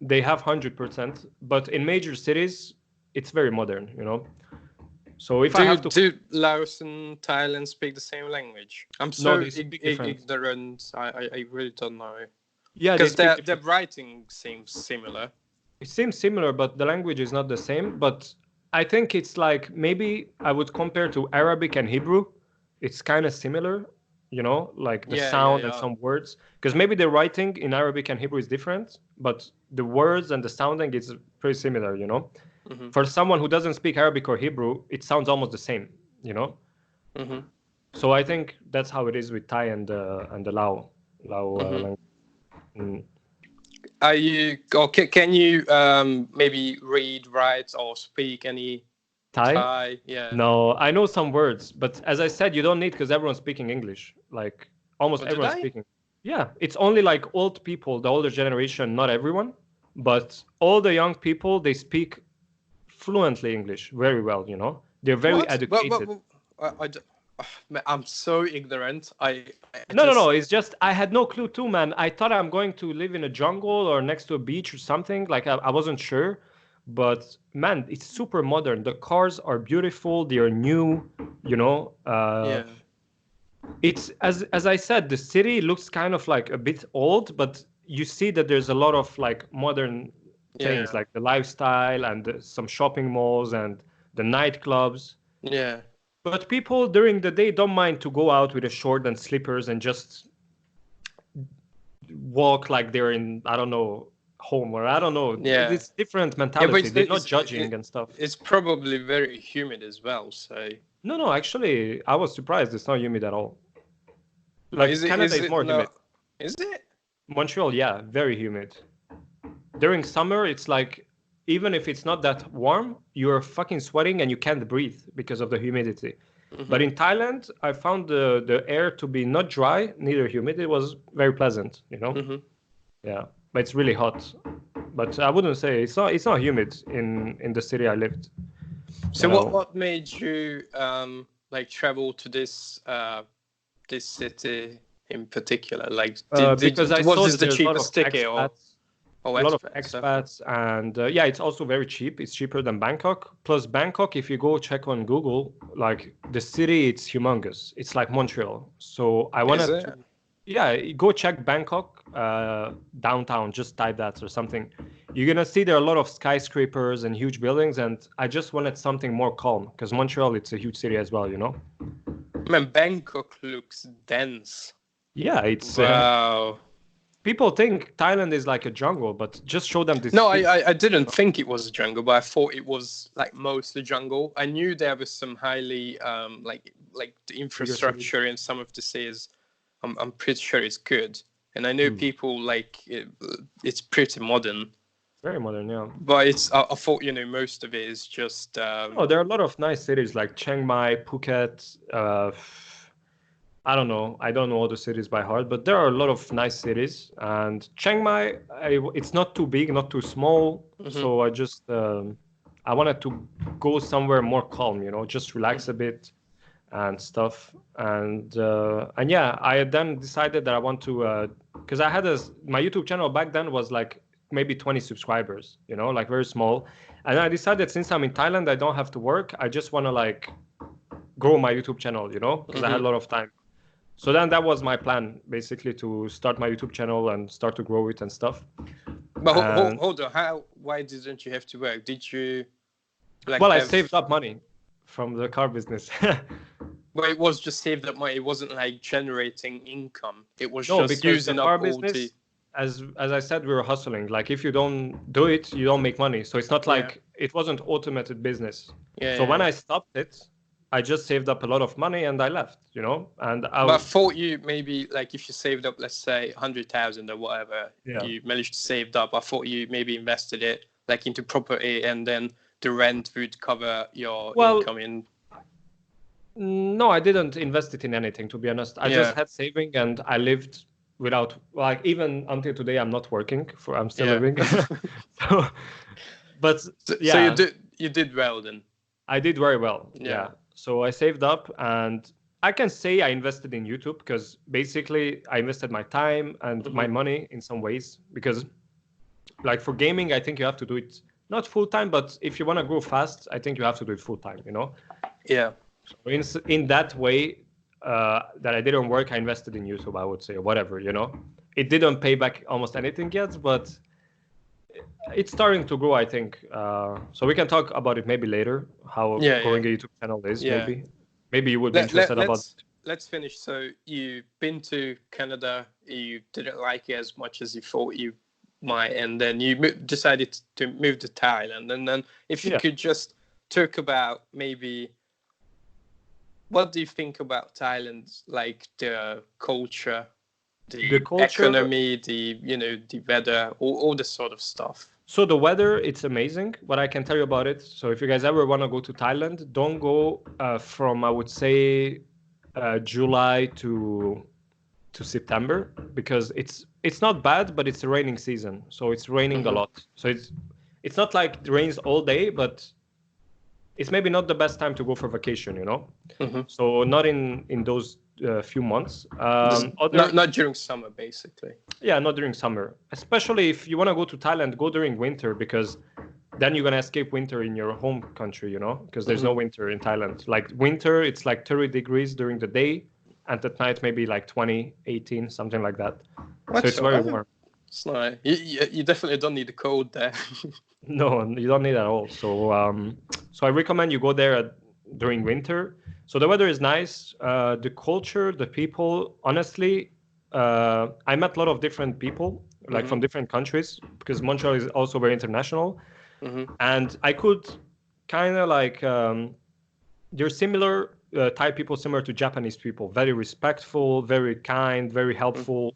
They have 100%. But in major cities, it's very modern. So if I have to, do Laos and Thailand speak the same language? I'm so ignorant. I really don't know. Yeah, because their writing seems similar. It seems similar, but the language is not the same. But I think it's like, maybe I would compare to Arabic and Hebrew. It's kind of similar. Like the sound and some words, because maybe the writing in Arabic and Hebrew is different, but the words and the sounding is pretty similar. For someone who doesn't speak Arabic or Hebrew, it sounds almost the same. So I think that's how it is with Thai and the Lao language. Are you okay? Can you maybe read, write, or speak any Thai? Yeah. No, I know some words, but as I said, you don't need, because everyone's speaking English. Like almost everyone's speaking. Yeah, it's only like old people, the older generation, not everyone, but all the young people, they speak fluently English very well. They're very educated. I'm so ignorant. No. It's just I had no clue too, man. I thought I'm going to live in a jungle or next to a beach or something. Like I wasn't sure. But man, it's super modern. The cars are beautiful. They are new. Yeah. It's as I said, the city looks kind of like a bit old, but you see that there's a lot of like modern things, like the lifestyle and some shopping malls and the nightclubs. Yeah. But people during the day don't mind to go out with a short and slippers and just walk like they're in, I don't know, home, or I don't know. Yeah, it's different mentality. They're not judging and stuff. It's probably very humid as well. So no, actually, I was surprised. It's not humid at all. Like Canada is more humid. Is it? Montreal, yeah, very humid. During summer, it's like, even if it's not that warm, you're fucking sweating and you can't breathe because of the humidity. But in Thailand, I found the air to be not dry, neither humid. It was very pleasant, Yeah. But it's really hot. But I wouldn't say it's not humid in the city I lived. So what made you like travel to this city in particular? Like because I saw this the cheapest ticket a lot of expats, and it's also very cheap. It's cheaper than Bangkok. Plus Bangkok, if you go check on Google, like the city, it's humongous. It's like Montreal. So I wanted to. Yeah, go check Bangkok downtown. Just type that or something. You're gonna see there are a lot of skyscrapers and huge buildings, and I just wanted something more calm because Montreal, it's a huge city as well, Man, Bangkok looks dense. Yeah, it's wow. People think Thailand is like a jungle, but just show them this. No, I didn't think it was a jungle, but I thought it was like mostly jungle. I knew there was some highly like the infrastructure in some of the cities. I'm pretty sure it's good, and I know people like it's pretty modern. Very modern, yeah. But I thought most of it is just. There are a lot of nice cities like Chiang Mai, Phuket. I don't know. I don't know all the cities by heart, but there are a lot of nice cities. And Chiang Mai, it's not too big, not too small. So I just I wanted to go somewhere more calm, just relax a bit and stuff. And yeah, I then decided that I want to, because I had my YouTube channel back then was like maybe 20 subscribers, like very small. And I decided since I'm in Thailand, I don't have to work. I just want to like grow my YouTube channel, because I had a lot of time. So then that was my plan, basically, to start my YouTube channel and start to grow it and stuff. But hold on, why didn't you have to work? Did you I saved up money from the car business. But it was just saved up money. It wasn't like generating income. It was just because using the car business, as I said, we were hustling. Like if you don't do it, you don't make money. So it's not like it wasn't automated business. So when I stopped it, I just saved up a lot of money and I left, and But I thought you maybe like if you saved up, let's say 100,000 or whatever, you managed to save up. I thought you maybe invested it like into property and then the rent would cover your income in. No, I didn't invest it in anything, to be honest. I just had saving and I lived without, like, even until today, I'm not working. I'm still living. So you did well then. I did very well. Yeah. So I saved up and I can say I invested in YouTube because basically I invested my time and my money in some ways because like for gaming, I think you have to do it not full time, but if you want to grow fast, I think you have to do it full time, Yeah. So in that way that I didn't work, I invested in YouTube, I would say, or whatever, It didn't pay back almost anything yet, but it's starting to grow, I think. So we can talk about it maybe later, how growing a YouTube channel is, Maybe you would be interested about it. Let's finish. So you've been to Canada, you didn't like it as much as you thought you might, and then you decided to move to Thailand. And then if you could just talk about maybe... What do you think about Thailand, like the culture, the economy, the weather, all this sort of stuff? So the weather, it's amazing. What I can tell you about it. So if you guys ever want to go to Thailand, don't go from, I would say, July to September because it's not bad, but it's a raining season. So it's raining a lot. So it's not like it rains all day, but it's maybe not the best time to go for vacation, So not in those few months. Not during summer, basically. Yeah, not during summer. Especially if you want to go to Thailand, go during winter because then you're going to escape winter in your home country, because there's no winter in Thailand. Like winter, it's like 30 degrees during the day and at night maybe like 20, 18, something like that. So it's very warm. It's nice. You definitely don't need the cold there. No, you don't need it at all. So I recommend you go there during winter. So the weather is nice. The culture, the people, honestly, I met a lot of different people, like from different countries, because Montreal is also very international. And I could kind of like, they're similar, Thai people similar to Japanese people, very respectful, very kind, very helpful.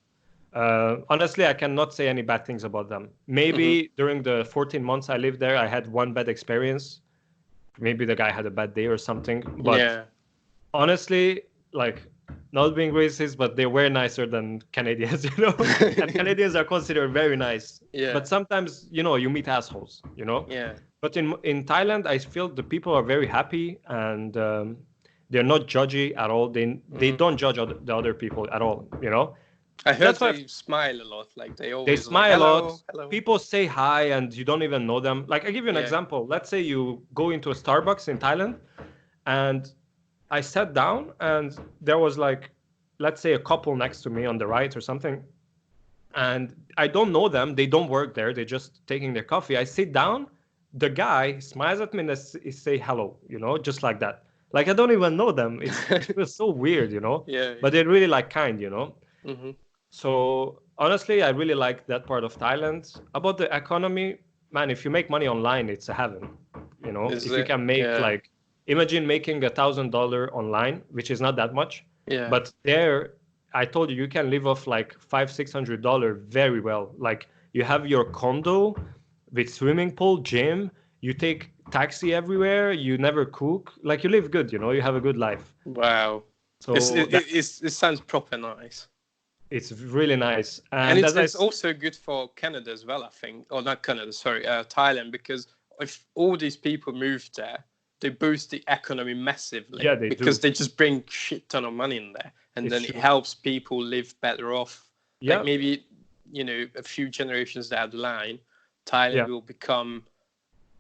Honestly, I cannot say any bad things about them. Maybe during the 14 months I lived there, I had one bad experience. Maybe the guy had a bad day or something. But honestly, like, not being racist, but they were nicer than Canadians, And Canadians are considered very nice. Yeah. But sometimes, you meet assholes, Yeah. But in Thailand, I feel the people are very happy and they're not judgy at all. They don't judge the other people at all, I heard they smile a lot. Like they smile a lot. Hello. People say hi and you don't even know them. Like I give you an example. Let's say you go into a Starbucks in Thailand and I sat down and there was like, let's say a couple next to me on the right or something. And I don't know them. They don't work there. They're just taking their coffee. I sit down. The guy smiles at me and say hello, just like that. Like I don't even know them. It was so weird, Yeah. But they're really like kind, So honestly, I really like that part of Thailand. About the economy, man, if you make money online, it's a heaven. If you can make like, imagine making $1,000 online, which is not that much. Yeah. But there, I told you can live off like $500-600 very well. Like you have your condo with swimming pool, gym. You take taxi everywhere. You never cook. Like you live good. You have a good life. Wow. So it sounds proper nice. It's really nice. And it's also good for Canada as well, I think. Or not Canada, sorry, Thailand, because if all these people move there, they boost the economy massively. Yeah, they because do. They just bring shit ton of money in there. And then it helps people live better off. Yeah. Like maybe, a few generations down the line, Thailand will become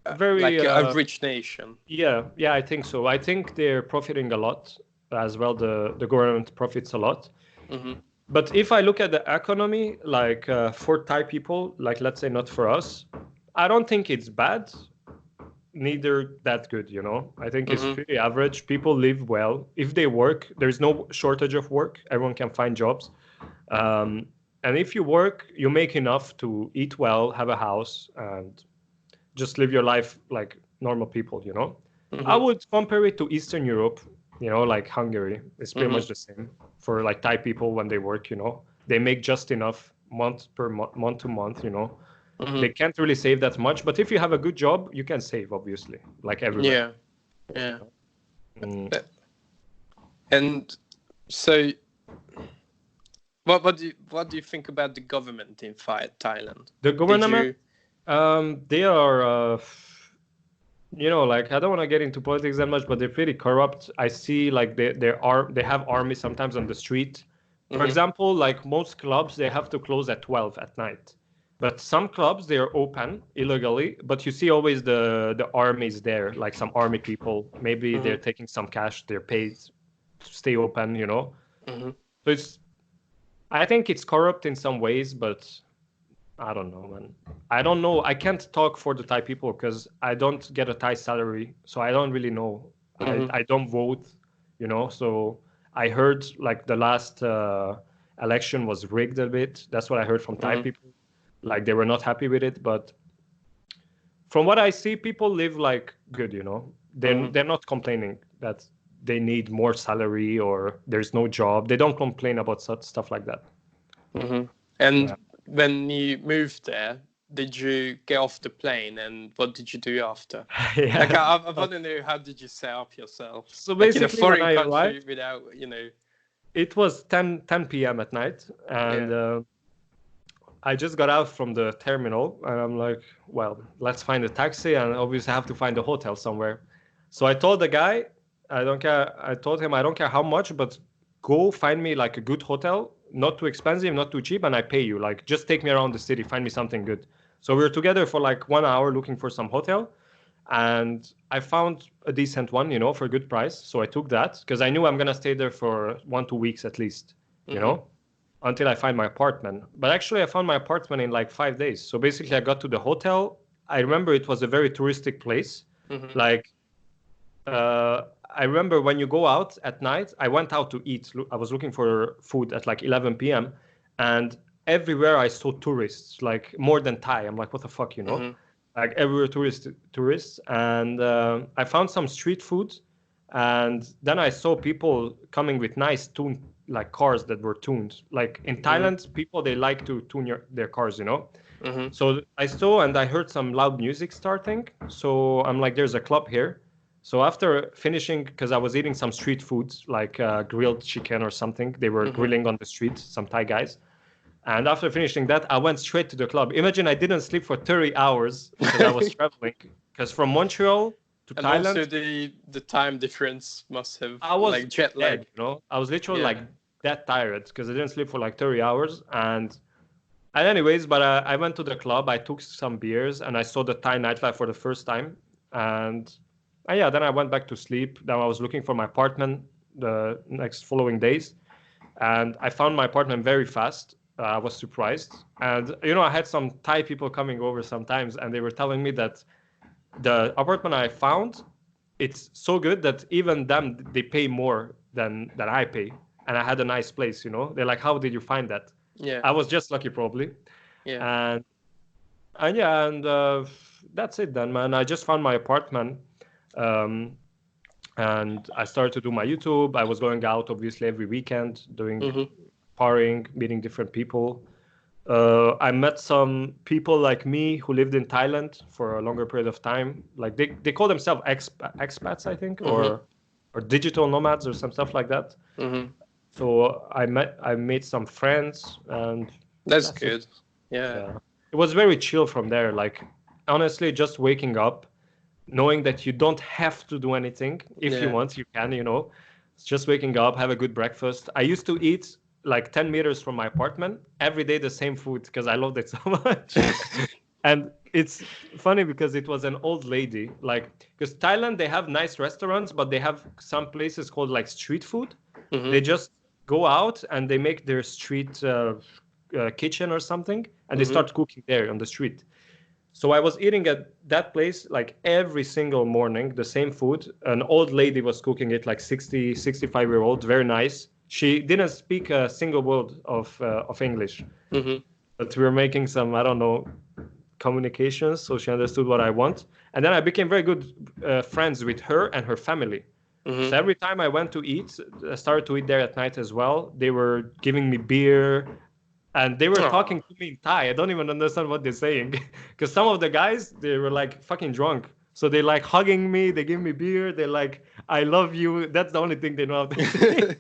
a rich nation. Yeah, I think so. I think they're profiting a lot as well. The government profits a lot. But if I look at the economy, like for Thai people, like let's say not for us, I don't think it's bad, neither that good, you know. I think it's pretty average. People live well. If they work, there's no shortage of work. Everyone can find jobs. And if you work, you make enough to eat well, have a house, and just live your life like normal people, you know. I would compare it to Eastern Europe, you know, like Hungary. It's pretty much the same for like Thai people when they work, you know. They make just enough month to month, you know. They can't really save that much, but if you have a good job, you can save, obviously, like everywhere. Yeah. And so, what do you think about the government in Thailand? The government, they are, you know, like I don't want to get into politics that much, but they're pretty corrupt. I see like they have armies sometimes on the street. For example, like most clubs, they have to close at 12 at night. But some clubs, they are open illegally, but you see always the armies there, like some army people. Maybe they're taking some cash, they're paid to stay open, you know. So I think it's corrupt in some ways, but I don't know, man. I don't know. I can't talk for the Thai people because I don't get a Thai salary, so I don't really know. I don't vote, you know. So I heard like the last election was rigged a bit. That's what I heard from Thai people. Like they were not happy with it, but from what I see, people live like good, you know. They're not complaining that they need more salary or there's no job. They don't complain about such stuff like that. And when you moved there, did you get off the plane and what did you do after? Like I want to know, how did you set up yourself? So basically, like in a foreign when I country arrived, without, you know. It was 10 p.m. at night, and I just got out from the terminal, and I'm like, well, let's find a taxi, and obviously I have to find a hotel somewhere. So I told the guy, I don't care. I told him I don't care how much, but go find me like a good hotel, not too expensive, not too cheap, and I pay you. Like just take me around the city, find me something good. So we were together for like 1 hour looking for some hotel, and I found a decent one, you know, for a good price. So I took that because I knew I'm gonna stay there for 1-2 weeks at least, you know, until I find my apartment. But actually, I found my apartment in like 5 days. So basically, I got to the hotel. I remember it was a very touristic place. Like, I remember when you go out at night, I went out to eat. I was looking for food at like 11 p.m. And everywhere I saw tourists, like more than Thai. I'm like, what the fuck, you know? Like everywhere tourists. And I found some street food. And then I saw people coming with nice tuned, like cars that were tuned. Like in Thailand, people, they like to tune their cars, you know? So I saw and I heard some loud music starting. So I'm like, there's a club here. So after finishing, because I was eating some street food, like grilled chicken or something, they were grilling on the street, some Thai guys. And after finishing that, I went straight to the club. Imagine I didn't sleep for 30 hours because I was traveling. Because from Montreal to and Thailand. Also the time difference must have, I was like jet lag. You know, I was literally like that tired because I didn't sleep for like 30 hours. And anyways, but I went to the club. I took some beers and I saw the Thai nightlife for the first time. And then I went back to sleep. Then I was looking for my apartment the next following days. And I found my apartment very fast. I was surprised. And, you know, I had some Thai people coming over sometimes, and they were telling me that the apartment I found, it's so good that even them, they pay more than I pay. And I had a nice place, you know. They're like, how did you find that? Yeah. I was just lucky, probably. Yeah. And that's it then, man. I just found my apartment. And I started to do my YouTube. I was going out, obviously, every weekend, doing partying, meeting different people. I met some people like me who lived in Thailand for a longer period of time. Like they call themselves expats, I think, or digital nomads or some stuff like that. So I made some friends, and that's good. Yeah. It was very chill from there. Like honestly, just waking up, knowing that you don't have to do anything. If you want, you can, you know. It's just waking up, have a good breakfast. I used to eat like 10 meters from my apartment every day, the same food, because I loved it so much. And it's funny because it was an old lady, like, because Thailand, they have nice restaurants, but they have some places called like street food. They just go out and they make their street kitchen or something, and they start cooking there on the street. So I was eating at that place like every single morning, the same food. An old lady was cooking it, like 60, 65-year-old, very nice. She didn't speak a single word of English, but we were making some, I don't know, communications, so she understood what I want. And then I became very good friends with her and her family. So every time I went to eat, I started to eat there at night as well. They were giving me beer, and they were talking to me in Thai. I don't even understand what they're saying, because some of the guys, they were like fucking drunk. So they like hugging me, they give me beer, they're like, I love you. That's the only thing they know how to say.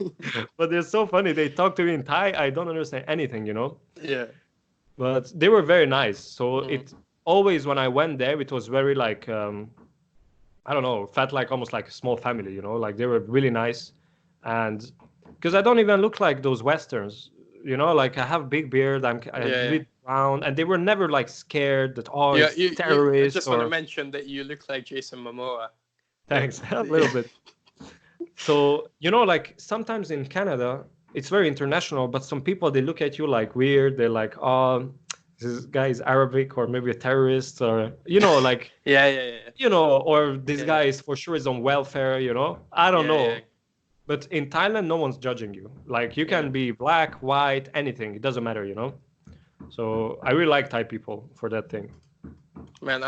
But they're so funny. They talk to me in Thai. I don't understand anything, you know? Yeah. But they were very nice. So it always, when I went there, it was very like, I don't know, felt like almost like a small family, you know? Like they were really nice. And because I don't even look like those Westerns, you know, like I have big beard, I'm really brown, and they were never like scared that it's terrorists. I just want to mention that you look like Jason Momoa. Thanks, a little bit. So, you know, like sometimes in Canada, it's very international, but some people, they look at you like weird. They're like, oh, this guy is Arabic or maybe a terrorist, or, you know, like, you know, or this guy is for sure is on welfare, you know, I don't know. Yeah. But in Thailand, no one's judging you. Like you can be black, white, anything. It doesn't matter, you know? So I really like Thai people for that thing. Man,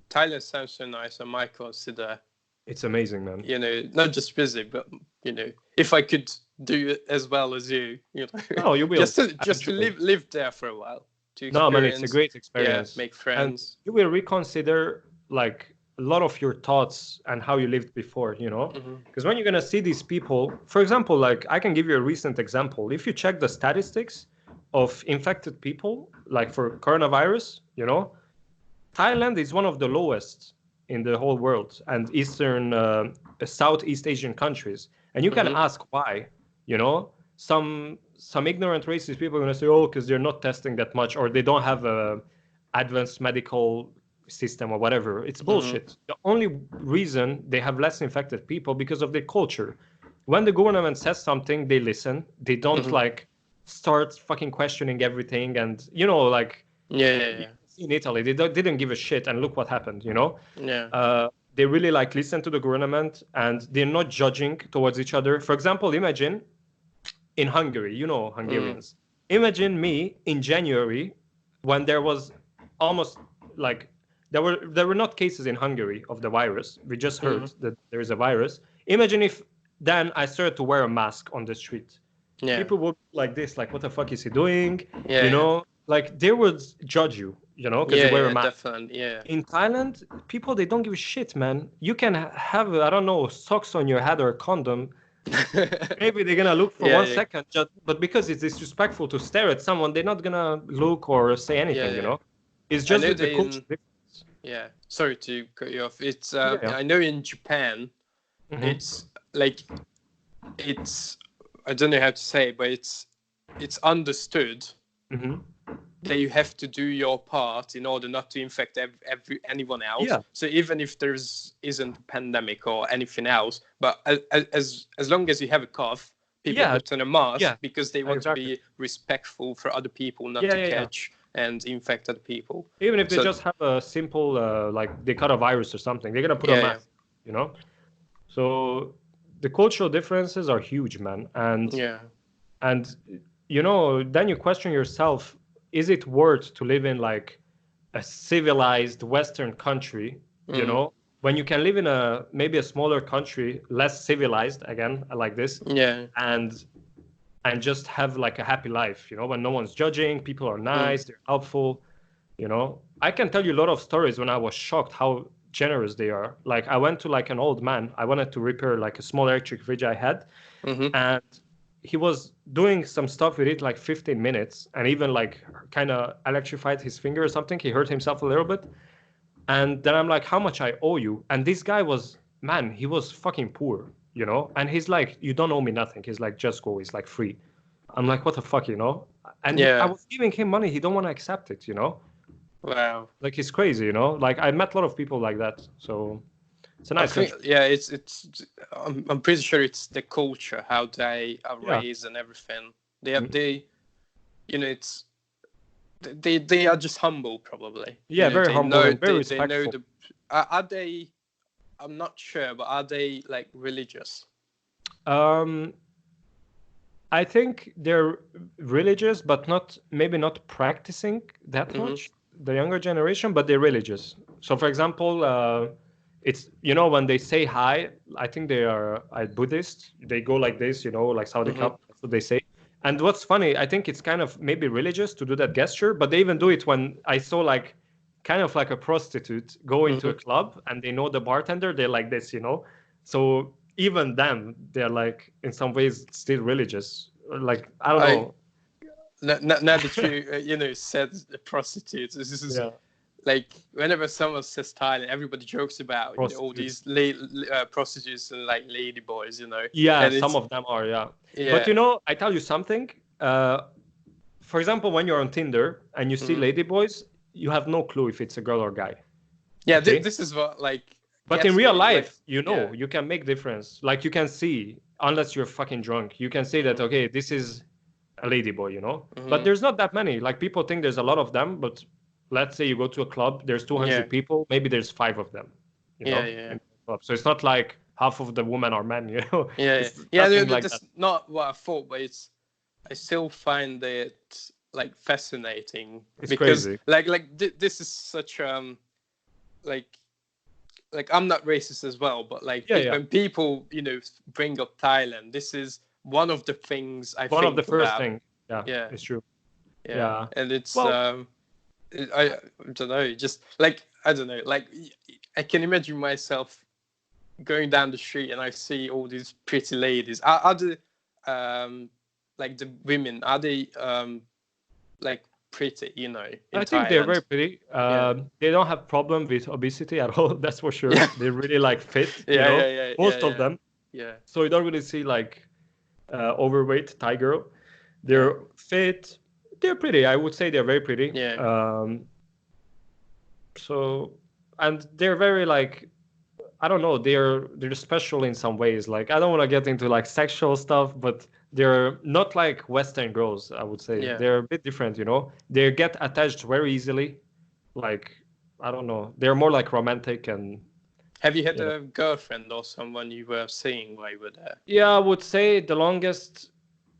Thailand sounds so nice. I might consider. It's amazing, man. You know, not just visit, but, you know, if I could do it as well as you know. Oh, you will. just to live there for a while. No, man, it's a great experience. Yeah, make friends. And you will reconsider, like, a lot of your thoughts and how you lived before, you know, because when you're going to see these people, for example, like I can give you a recent example. If you check the statistics of infected people, like for coronavirus, you know, Thailand is one of the lowest in the whole world, and Southeast Asian countries. And you can ask why, you know, some ignorant racist people are going to say, oh, because they're not testing that much, or they don't have a advanced medical system or whatever. It's bullshit. The only reason they have less infected people because of their culture. When the government says something, they listen. They don't like start fucking questioning everything, and you know, like in Italy, they didn't give a shit, and look what happened, you know. They really like listen to the government, and they're not judging towards each other. For example, imagine in Hungary, you know, Hungarians. Imagine me in January when there was almost like there were not cases in Hungary of the virus. We just heard that there is a virus. Imagine if then I started to wear a mask on the street. People would like this, like, what the fuck is he doing? You know, like they would judge you, you know, because you wear a mask. Definitely, In Thailand, people, they don't give a shit, man. You can have, I don't know, socks on your head or a condom. Maybe they're gonna look for 1 second, but because it's disrespectful to stare at someone, they're not gonna look or say anything, you know. It's just with the culture. Yeah, sorry to cut you off. It's I know in Japan, it's like I don't know how to say, but it's understood that you have to do your part in order not to infect anyone else. So even if isn't a pandemic or anything else, but as long as you have a cough, people put on a mask because they want to be respectful for other people, not to catch and infect other people. Even if they just have a simple, like they caught a virus or something, they're going to put a mask, you know? So the cultural differences are huge, man. And, you know, then you question yourself, is it worth to live in like a civilized Western country, you know, when you can live in maybe a smaller country, less civilized, again, like this, and just have like a happy life, you know, when no one's judging, people are nice, they're helpful, you know. I can tell you a lot of stories when I was shocked how generous they are. Like I went to like an old man, I wanted to repair like a small electric fridge I had, and he was doing some stuff with it like 15 minutes and even like kind of electrified his finger or something. He hurt himself a little bit. And then I'm like, how much I owe you? And this guy was, man, he was fucking poor, you know? And he's like, you don't owe me nothing. He's like, just go. It's like free. I'm like, what the fuck, you know? And I was giving him money. He don't want to accept it, you know? Wow. Like, he's crazy, you know? Like, I met a lot of people like that. So It's a nice country. It's. I'm pretty sure it's the culture, how they are raised and everything. It's they are just humble, probably. Yeah, very humble and very respectful. They know are they? I'm not sure, but are they like religious? I think they're religious, but maybe not practicing that much. The younger generation, but they're religious. So, for example, it's when they say hi, I think they are Buddhist. They go like this, like Saudi Cup. That's what they say. And what's funny, I think it's kind of maybe religious to do that gesture, but they even do it when I saw like kind of like a prostitute go into a club and they know the bartender, they're like this, So even them, they're like in some ways still religious. Like, I don't know. Now that you said the prostitutes, this is like whenever someone says Thailand, everybody jokes about all these prostitutes and like lady boys, Yeah, and some of them are, yeah. But I tell you something. For example, when you're on Tinder and you see lady boys, you have no clue if it's a girl or guy. Yeah, okay? This is what like. But in real life, you can make difference. Like you can see, unless you're fucking drunk, you can say that okay, this is a lady boy, But there's not that many. Like people think there's a lot of them, but let's say you go to a club, there's 200 people, maybe there's 5 of them, in the club. So it's not like half of the women are men, That's not what I thought, but I still find it like fascinating. It's crazy. This is such like I'm not racist as well, but when people bring up Thailand, this is one of the things I think one of the first about. things. Yeah, it's true. Yeah. And it's I don't know, just like I don't know, like I can imagine myself going down the street and I see all these pretty ladies. Are the like the women, are they like pretty, I think they're very pretty. They don't have problem with obesity at all, that's for sure. They're really like fit, most of them. Yeah. So you don't really see like overweight Thai girl. They're fit. They're pretty. I would say they're very pretty. Yeah. So, and they're very like, I don't know. They're special in some ways. Like I don't want to get into like sexual stuff, but they're not like Western girls. I would say they're a bit different. They get attached very easily. Like I don't know. They're more like romantic and. Have you had a girlfriend or someone you were seeing while you were there? Yeah, I would say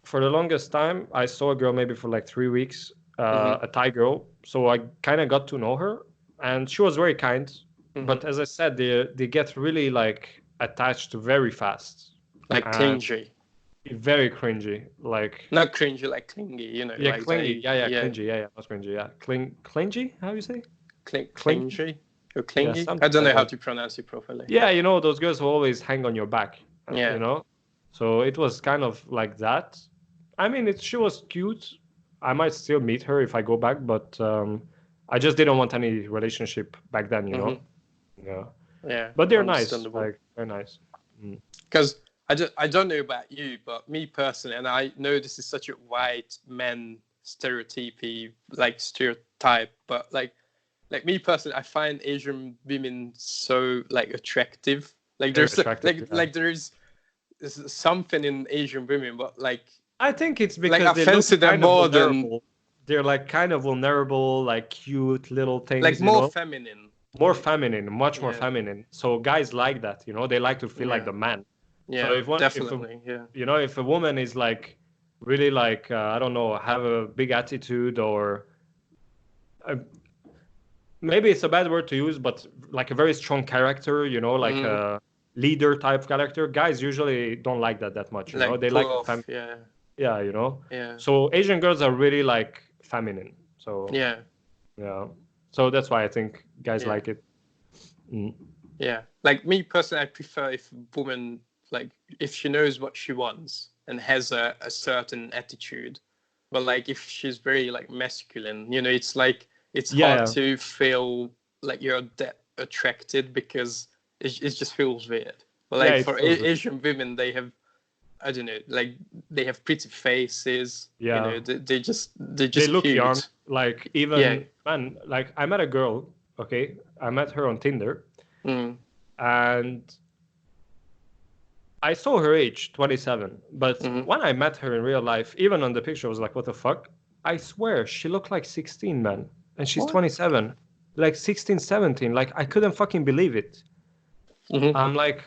for the longest time, I saw a girl maybe for like 3 weeks, a Thai girl. So I kind of got to know her, and she was very kind. But as I said, they get really like attached very fast. Like clingy. Very cringy. Like not cringy, like clingy. Yeah, like clingy. Clingy. Yeah, not cringy. Yeah, clingy. How do you say? Clingy. Or clingy? I don't know how to pronounce it properly. Yeah, those girls will always hang on your back. So it was kind of like that. I mean, she was cute. I might still meet her if I go back, but I just didn't want any relationship back then, Yeah. But they're nice. Like they're nice. Because I don't know about you, but me personally, and I know this is such a white men stereotype, but like me personally, I find Asian women so like attractive. Like there's like there's something in Asian women, but like I think it's because like I fancy them more than they're like kind of vulnerable, like cute little things. Like more feminine. More feminine, much more feminine. So guys like that, they like to feel like the man. Yeah, so definitely. If a woman is like really like I don't know, have a big attitude or. Maybe it's a bad word to use, but like a very strong character, like a leader type character. Guys usually don't like that much. They like Yeah. So Asian girls are really like feminine. So yeah. So that's why I think guys like it. Yeah. Like me personally, I prefer if a woman like if she knows what she wants and has a certain attitude. But like if she's very like masculine, it's like. It's hard to feel like you're that attracted because it just feels weird. But like for Asian women, they have, I don't know, like they have pretty faces. Yeah. They just they look cute. young. Like even man, like I met a girl. Okay, I met her on Tinder, And I saw her age, 27. But when I met her in real life, even on the picture, I was like, what the fuck? I swear, she looked like 16, man. And she's 27. Like 16, 17. Like, I couldn't fucking believe it. I'm like,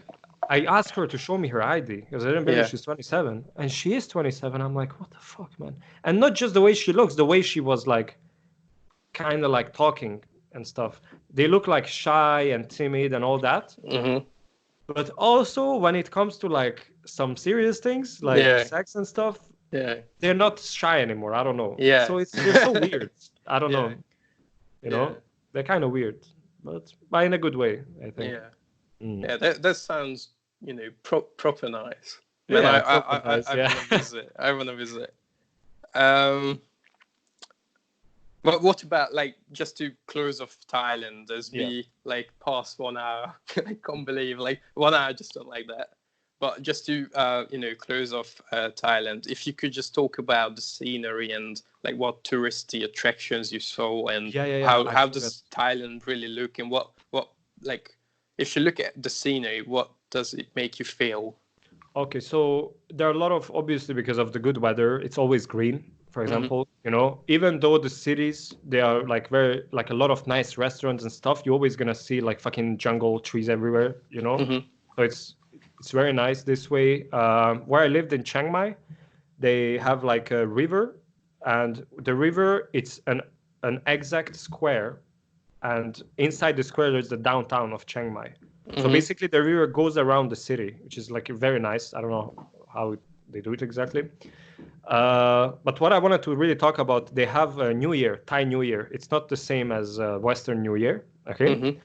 I asked her to show me her ID because I didn't believe she's 27. And she is 27. I'm like, what the fuck, man? And not just the way she looks, the way she was like, kind of like talking and stuff. They look like shy and timid and all that. But also when it comes to like some serious things like sex and stuff, they're not shy anymore. I don't know. So they're so weird. I don't know. You know, they're kind of weird, but in a good way, I think. Yeah, that sounds, you know, proper nice. Man, I want to visit. I want to visit. But what about, like, just to close off Thailand as we like past 1 hour? I can't believe, like, 1 hour, I just don't like that. But just to you know, close off Thailand, if you could just talk about the scenery and like what touristy attractions you saw and how does Thailand really look, and what like, if you look at the scenery, what does it make you feel? Okay, so there are a lot of, obviously because of the good weather, it's always green. For example, you know, even though the cities, they are like very, like a lot of nice restaurants and stuff, you're always gonna see like fucking jungle trees everywhere, you know. So it's very nice this way. Where I lived in Chiang Mai, they have like a river, and the river, it's an exact square, and inside the square there's the downtown of Chiang Mai. So basically the river goes around the city, which is like very nice. I don't know how they do it exactly. But what I wanted to really talk about, they have a New Year, Thai New Year. It's not the same as Western New Year, okay?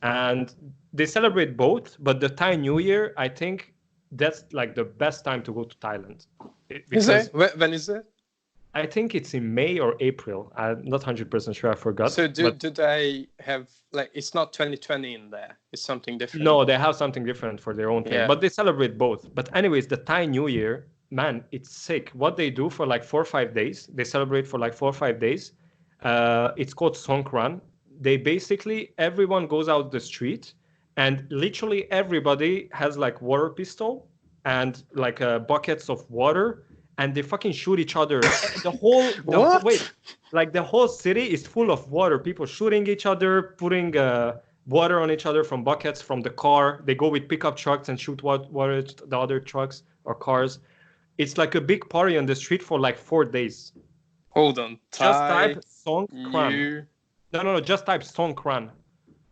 And they celebrate both, but the Thai New Year, I think that's like the best time to go to Thailand. Is it? When is it? I think it's in May or April. I'm not 100% sure. I forgot. So do they have, like, it's not 2020 in there? It's something different? No, they have something different for their own thing, but they celebrate both. But anyways, the Thai New Year, man, it's sick. What they do for like 4 or 5 days, they celebrate for like 4 or 5 days. It's called Songkran. They basically, everyone goes out the street, and literally everybody has like water pistol and like buckets of water, and they fucking shoot each other. The whole city is full of water. People shooting each other, putting water on each other from buckets from the car. They go with pickup trucks and shoot water at the other trucks or cars. It's like a big party on the street for like 4 days. Hold on. Just type Songkran. No. Just type Songkran.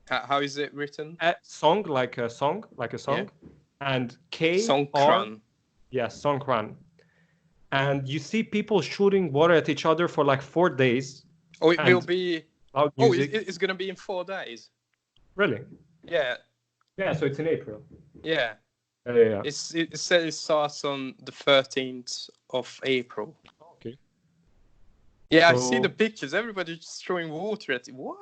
How is it written? Song, like a song. Yeah. And K. Songkran. Yeah, Songkran. And you see people shooting water at each other for like 4 days. Oh, it will be. Oh, it's going to be in 4 days. Really? Yeah. Yeah, so it's in April. Yeah. Yeah. It says it starts on the 13th of April. Okay. Yeah, so, I see the pictures. Everybody's just throwing water at it. What?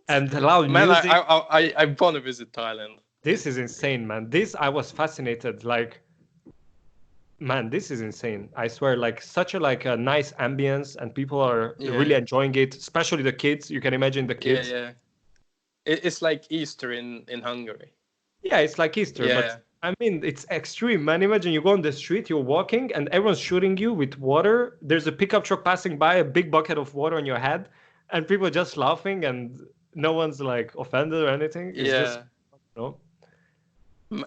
And loud music. Man, I want to visit Thailand. This is insane, man. I was fascinated. Like, man, this is insane. I swear, like such a nice ambience, and people are really enjoying it. Especially the kids. You can imagine the kids. Yeah. It's like Easter in Hungary. Yeah, it's like Easter, but I mean, it's extreme, man. Imagine you go on the street, you're walking, and everyone's shooting you with water. There's a pickup truck passing by, a big bucket of water on your head, and people are just laughing, and no one's like offended or anything. It's just, you know.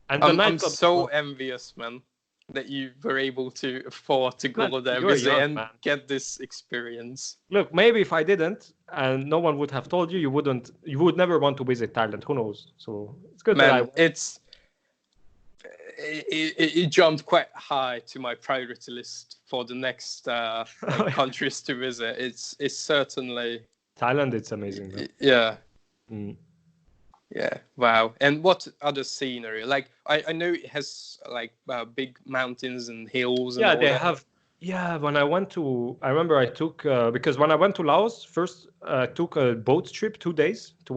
And I'm so envious, man, that you were able to afford to go there and get this experience. Look, maybe if I didn't, and no one would have told you, you would never want to visit Thailand. Who knows? So it's good. Man, it jumped quite high to my priority list for the next countries to visit. It's certainly Thailand. It's amazing. Though. Yeah. Yeah, wow. And what other scenery? Like, I know it has like big mountains and hills. And they have. Yeah, when I remember I took, because when I went to Laos, first I took a boat trip, 2 days to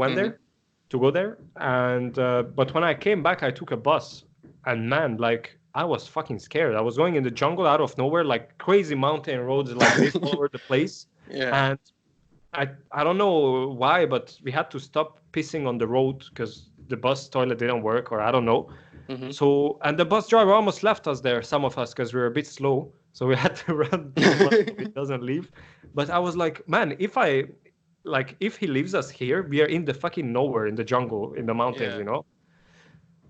go there. And, but when I came back, I took a bus. And man, like, I was fucking scared. I was going in the jungle out of nowhere, like crazy mountain roads like this all over the place. Yeah. And I don't know why, but we had to stop pissing on the road because the bus toilet didn't work, or I don't know. Mm-hmm. So, and the bus driver almost left us there, some of us, because we were a bit slow. So we had to run to the bus so it doesn't leave. But I was like, man, if he leaves us here, we are in the fucking nowhere, in the jungle, in the mountains, Yeah. you know?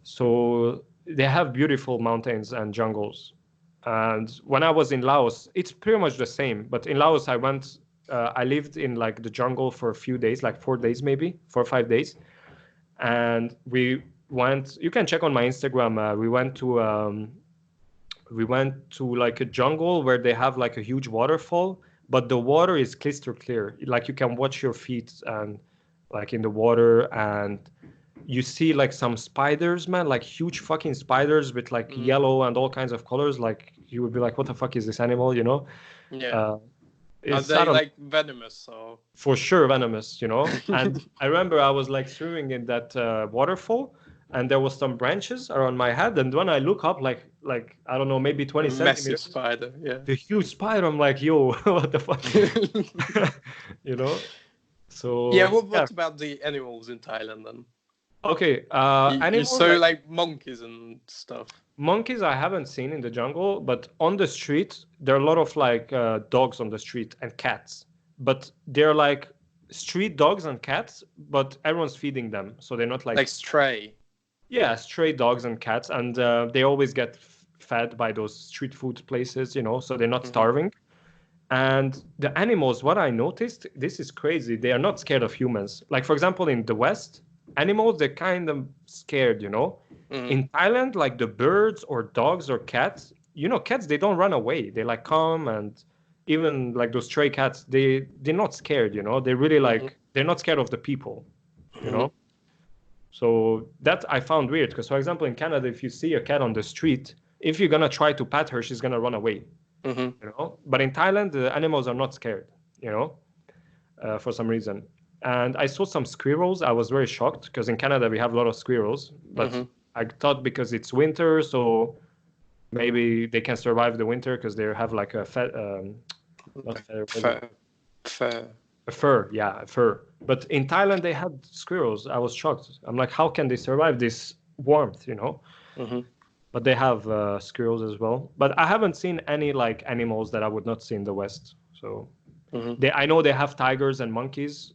So they have beautiful mountains and jungles. And when I was in Laos, it's pretty much the same. But in Laos, I lived in like the jungle for a few days, like 4 days, maybe 4 or 5 days. And you can check on my Instagram. We went to like a jungle where they have like a huge waterfall, but the water is crystal clear. Like you can watch your feet and like in the water, and you see like some spiders, man, like huge fucking spiders with like yellow and all kinds of colors. Like you would be like, what the fuck is this animal, you know? Yeah. Are they like venomous or? For sure venomous, you know? And I remember I was like swimming in that waterfall, and there was some branches around my head, and when I look up, like I don't know, maybe 20 centimeters. Massive spider, yeah. The huge spider, I'm like, yo, what the fuck? You know? So yeah, what about the animals in Thailand then? Okay, animals. So like monkeys and stuff. Monkeys I haven't seen in the jungle, but on the street there are a lot of like dogs on the street and cats. But they're like street dogs and cats, but everyone's feeding them, so they're not like stray. Yeah, stray dogs and cats, and they always get fed by those street food places, you know, so they're not starving. And the animals, what I noticed, this is crazy, they are not scared of humans. Like for example, in the West, animals, they're kind of scared, you know. In Thailand, like the birds or dogs or cats, you know, cats, they don't run away. They like come, and even like those stray cats, they're not scared, you know. They really like, they're not scared of the people, you know. So that I found weird, because for example, in Canada, if you see a cat on the street, if you're gonna try to pet her, she's gonna run away, you know. But in Thailand, the animals are not scared, you know, for some reason. And I saw some squirrels. I was very shocked, because in Canada we have a lot of squirrels, but I thought because it's winter, so maybe they can survive the winter because they have like a fur. But in Thailand they had squirrels. I was shocked. I'm like, how can they survive this warmth, you know? But they have squirrels as well. But I haven't seen any like animals that I would not see in the West. So I know they have tigers and monkeys,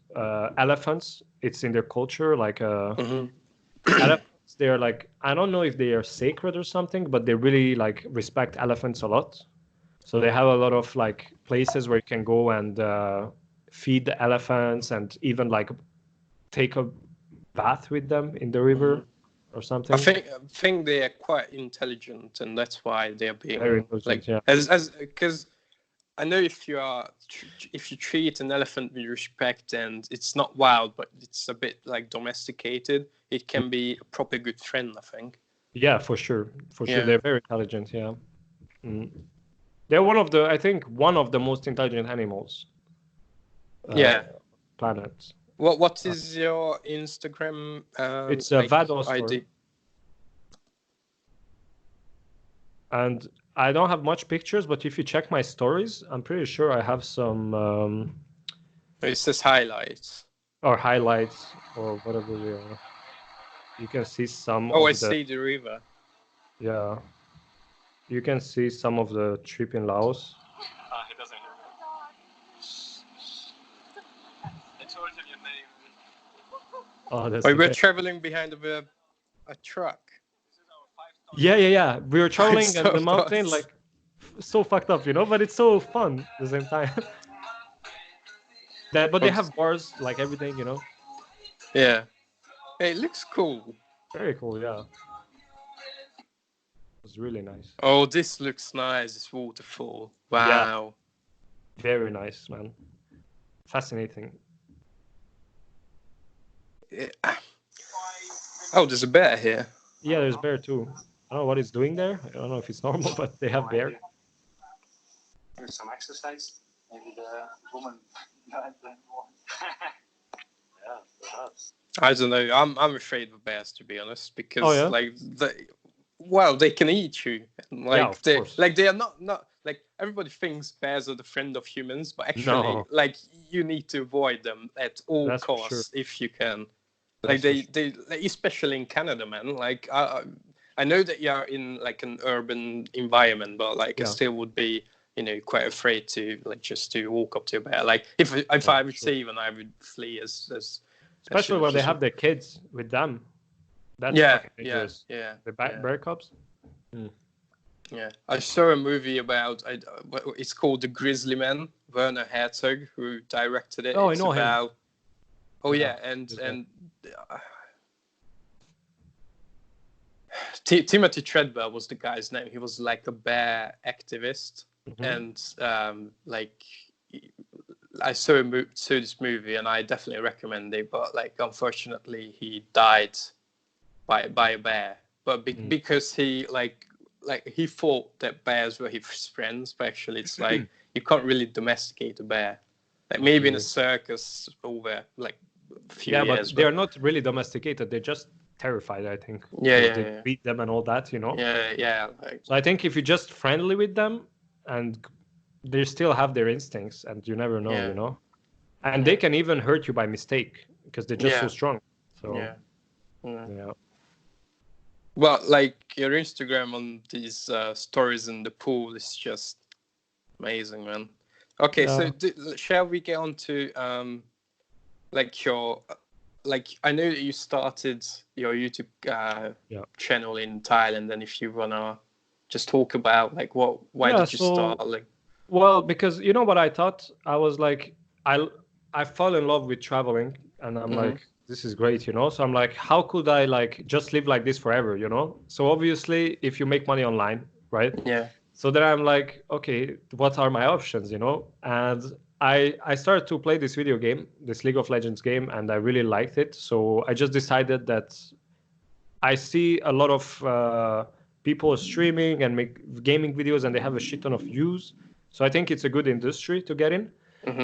elephants. It's in their culture, like elephants. They're like, I don't know if they are sacred or something, but they really like respect elephants a lot. So they have a lot of like places where you can go and feed the elephants, and even like take a bath with them in the river or something. I think they are quite intelligent, and that's why they are being very like, yeah. as because I know if you treat an elephant with respect and it's not wild, but it's a bit like domesticated, it can be a proper good friend, I think. Yeah, for sure. They're very intelligent. Yeah. They're one of the most intelligent animals. Planet. What is your Instagram? It's a Vad Ostor. ID. And I don't have much pictures, but if you check my stories, I'm pretty sure I have some. It says highlights. Or highlights, or whatever they are. You can see some. Oh, I see the river. Yeah. You can see some of the trip in Laos. He doesn't hear me. I told him your name. Oh, that's we're traveling behind a truck. Yeah. We were traveling in the mountain, like so fucked up, you know, but it's so fun at the same time. But they have bars, like everything, you know. Yeah. Hey, it looks cool. Very cool, yeah. It's really nice. Oh, this looks nice. This waterfall. Wow. Yeah. Very nice, man. Fascinating. Yeah. Oh, there's a bear here. Yeah, there's bear too. I don't know what it's doing there. I don't know if it's normal, but they have bear. There's some exercise. Maybe the woman. Yeah, perhaps. I don't know. I'm afraid of bears, to be honest, because like they can eat you. Like they are not like everybody thinks bears are the friend of humans, but actually like you need to avoid them at all costs if you can. Like they like, especially in Canada, man. Like I know that you're in like an urban environment, but like I still would be, quite afraid to like just to walk up to a bear. Like if I would see one, I would flee as especially when they have their kids with them. That's fucking dangerous. Yeah. The bear cubs. Yeah, I saw a movie about it's called The Grizzly Man. Werner Herzog, who directed it. Oh, I know him. Oh yeah, and Timothy Treadwell was the guy's name. He was like a bear activist, and like I saw this movie, and I definitely recommend it. But like, unfortunately, he died by a bear. But because he like he thought that bears were his friends, but actually it's like you can't really domesticate a bear. Like maybe in a circus over like a few years. But they're not really domesticated. They're just terrified, I think. They beat them and all that, Yeah. So I think if you're just friendly with them and they still have their instincts, and you never know, and they can even hurt you by mistake because they're just so strong. So yeah. Well, like your Instagram on these stories in the pool is just amazing, man. Okay, so shall we get on to like your I know that you started your YouTube channel in Thailand, and if you wanna just talk about like why did you start? Like, well, because you know what I thought, I was like I fell in love with traveling, and I'm like, this is great, So I'm like, how could I like just live like this forever, So obviously, if you make money online, right? Yeah. So then I'm like, okay, what are my options, And I started to play this video game, this League of Legends game, and I really liked it. So I just decided that I see a lot of people streaming and make gaming videos, and they have a shit ton of views. So I think it's a good industry to get in.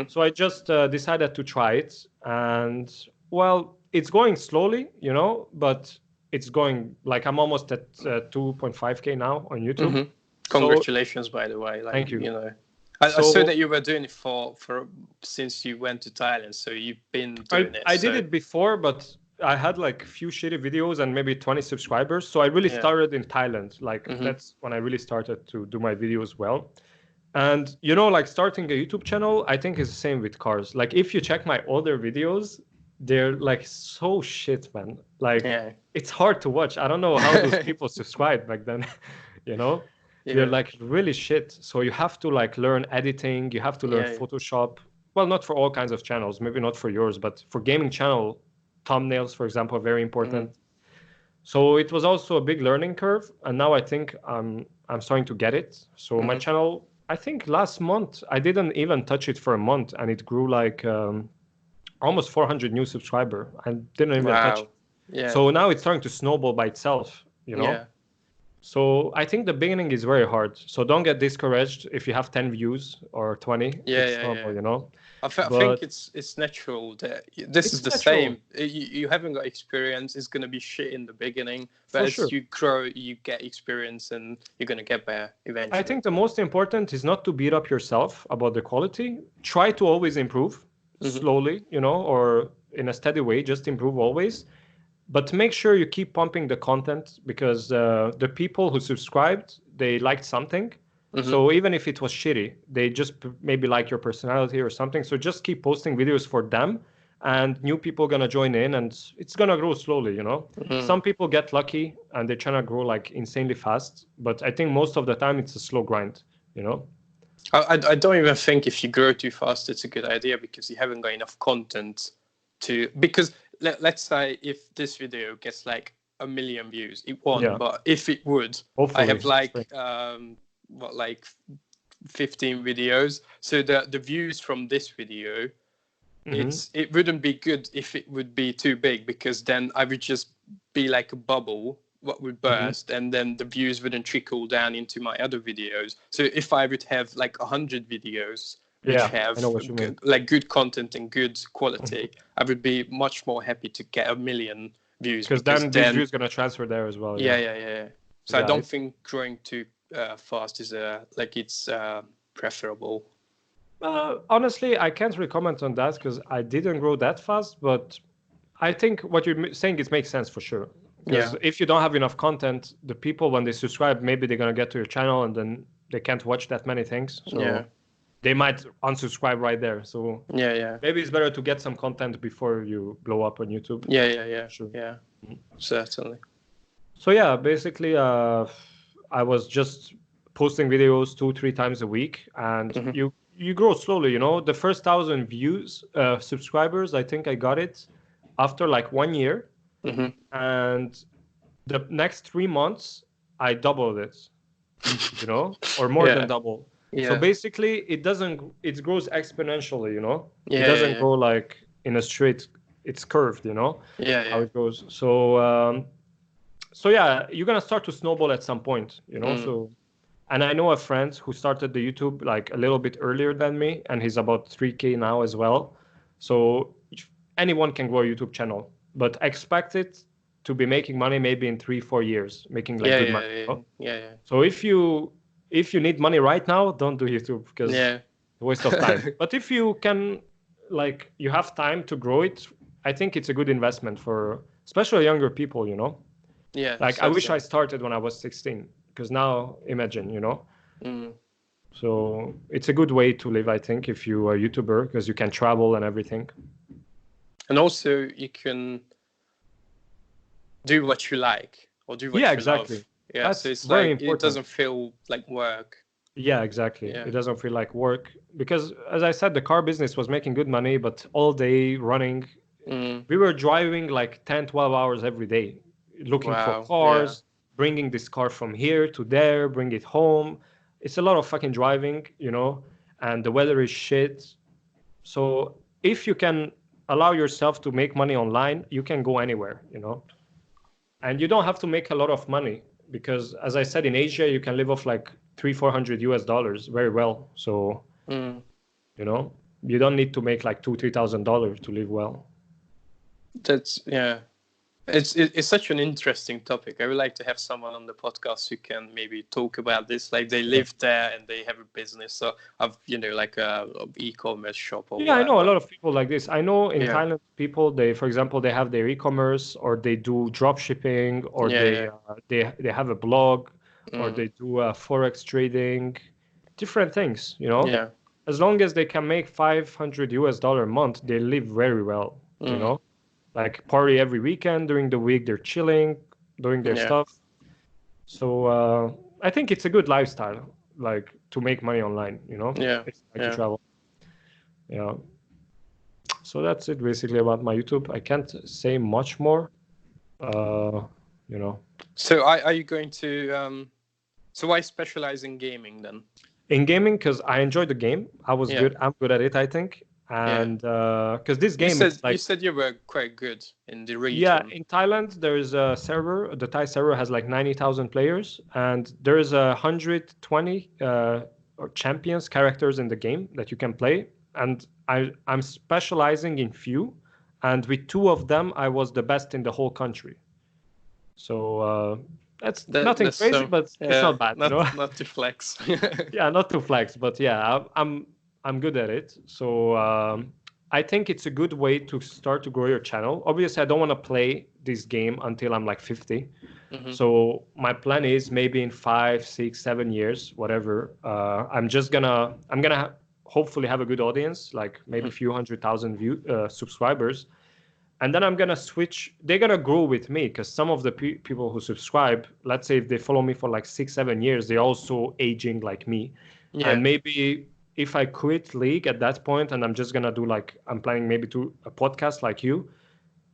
So I just decided to try it, and well, it's going slowly, but it's going like I'm almost at 2.5K now on YouTube. Congratulations, by the way. Like, thank you. I saw that you were doing it for since you went to Thailand, so you've been doing it. I did it before, but I had like a few shitty videos and maybe 20 subscribers. So I really started in Thailand. Like that's when I really started to do my videos well. And like starting a YouTube channel, I think is the same with cars. Like if you check my older videos, they're like so shit, man. Like it's hard to watch. I don't know how those people subscribed back then, They're like really shit. So you have to like learn editing. You have to learn Photoshop. Well, not for all kinds of channels, maybe not for yours, but for gaming channel, thumbnails, for example, are very important. So it was also a big learning curve. And now I think I'm starting to get it. So my channel, I think last month, I didn't even touch it for a month, and it grew like almost 400 new subscribers. I didn't even touch it. Yeah. So now it's starting to snowball by itself, Yeah. So I think the beginning is very hard. So don't get discouraged if you have 10 views or 20. It's normal, I think it's natural that this is the same. You haven't got experience. It's going to be shit in the beginning. But as you grow, you get experience and you're going to get better eventually. I think the most important is not to beat up yourself about the quality. Try to always improve slowly, or in a steady way. Just improve always. But make sure you keep pumping the content, because the people who subscribed, they liked something. So even if it was shitty, they just maybe like your personality or something. So just keep posting videos for them, and new people are going to join in, and it's going to grow slowly, Some people get lucky and they're trying to grow like insanely fast. But I think most of the time it's a slow grind, I don't even think if you grow too fast, it's a good idea, because you haven't got enough content because let's say if this video gets like 1 million views, it won't, but if it would, hopefully, I have like like 15 videos, so the views from this video, it wouldn't be good if it would be too big, because then I would just be like a bubble what would burst, and then the views wouldn't trickle down into my other videos. So if I would have like 100 videos which have good content and good quality, I would be much more happy to get 1 million views, because then these views going to transfer there as well. So I don't think growing too fast is it's preferable. Honestly, I can't really comment on that, because I didn't grow that fast, but I think what you're saying is makes sense for sure. Because Yeah. if you don't have enough content, the people, when they subscribe, maybe they're going to get to your channel and then they can't watch that many things. So Yeah. they might unsubscribe right there. So Yeah. Yeah. maybe it's better to get some content before you blow up on YouTube. Yeah. Yeah. Yeah. Sure. Yeah. Certainly. So yeah, basically, I was just posting videos 2-3 times a week, and you grow slowly. You know, the first 1,000 views, subscribers, I think I got it after like 1 year, and the next 3 months I doubled it. You know, or more than double. Yeah. So basically, it grows exponentially. You know, Yeah, it doesn't yeah. go like in a straight. It's curved. You know, Yeah. how Yeah. it goes. So. So yeah, you're gonna start to snowball at some point, you know. So, and I know a friend who started the YouTube like a little bit earlier than me, and he's about 3K now as well. So anyone can grow a YouTube channel, but expect it to be making money maybe in 3-4 years, making like good money. Yeah. You know? Yeah. So if you need money right now, don't do YouTube because Yeah. it's a waste of time. But if you can, like, you have time to grow it, I think it's a good investment for especially younger people, you know. Yeah. Like, I wish I started when I was 16, because now imagine, you know. So it's a good way to live, I think, if you are a YouTuber, because you can travel and everything. And also you can do what you like or do what you exactly. love. Yeah, That's so it's very like important. it doesn't feel like work. Yeah, exactly. Yeah. It doesn't feel like work because, as I said, the car business was making good money, but all day running, we were driving like 10, 12 hours every day, looking for cars, bringing this car from here to there, bring it home. It's a lot of fucking driving, you know, and the weather is shit. So if you can allow yourself to make money online, you can go anywhere, you know, and you don't have to make a lot of money because, as I said, in Asia, you can live off like $300-400 US very well. So, you know, you don't need to make like $2,000-3,000 to live well. That's it's such an interesting topic. I would like to have someone on the podcast who can maybe talk about this. Like they live there and they have a business, so I've like a e-commerce shop or I know a lot of people like this. I know in Thailand people, they, for example, they have their e-commerce or they do drop shipping or they have a blog or they do forex trading, different things, you know. Yeah. As long as they can make $500 a month, they live very well, you know. Like party every weekend, during the week they're chilling, doing their stuff. So I think it's a good lifestyle, like to make money online, you know. It's like to travel. Yeah. So that's it basically about my YouTube. I can't say much more, you know. So are you going to so why specialize in gaming then? In gaming, because I enjoyed the game. I was good. I'm good at it, I think. And because this game, you said you were quite good in the region. Yeah, in Thailand there is a server. The Thai server has like 90,000 players, and there is 120 champions characters in the game that you can play. And I'm specializing in few, and with 2 of them I was the best in the whole country. So that's nothing crazy, but it's not bad. Not, you know? Not to flex. Yeah, not to flex, but yeah, I'm good at it. So I think it's a good way to start to grow your channel. Obviously, I don't want to play this game until I'm like 50. So my plan is maybe in 5, 6, 7 years, whatever. I'm gonna hopefully have a good audience, like maybe a few 100,000 subscribers. And then I'm going to switch. They're going to grow with me because some of the people who subscribe, let's say if they follow me for like 6, 7 years, they're also aging like me. Yeah. And maybe if I quit League at that point and I'm just going to do I'm planning maybe to a podcast like you,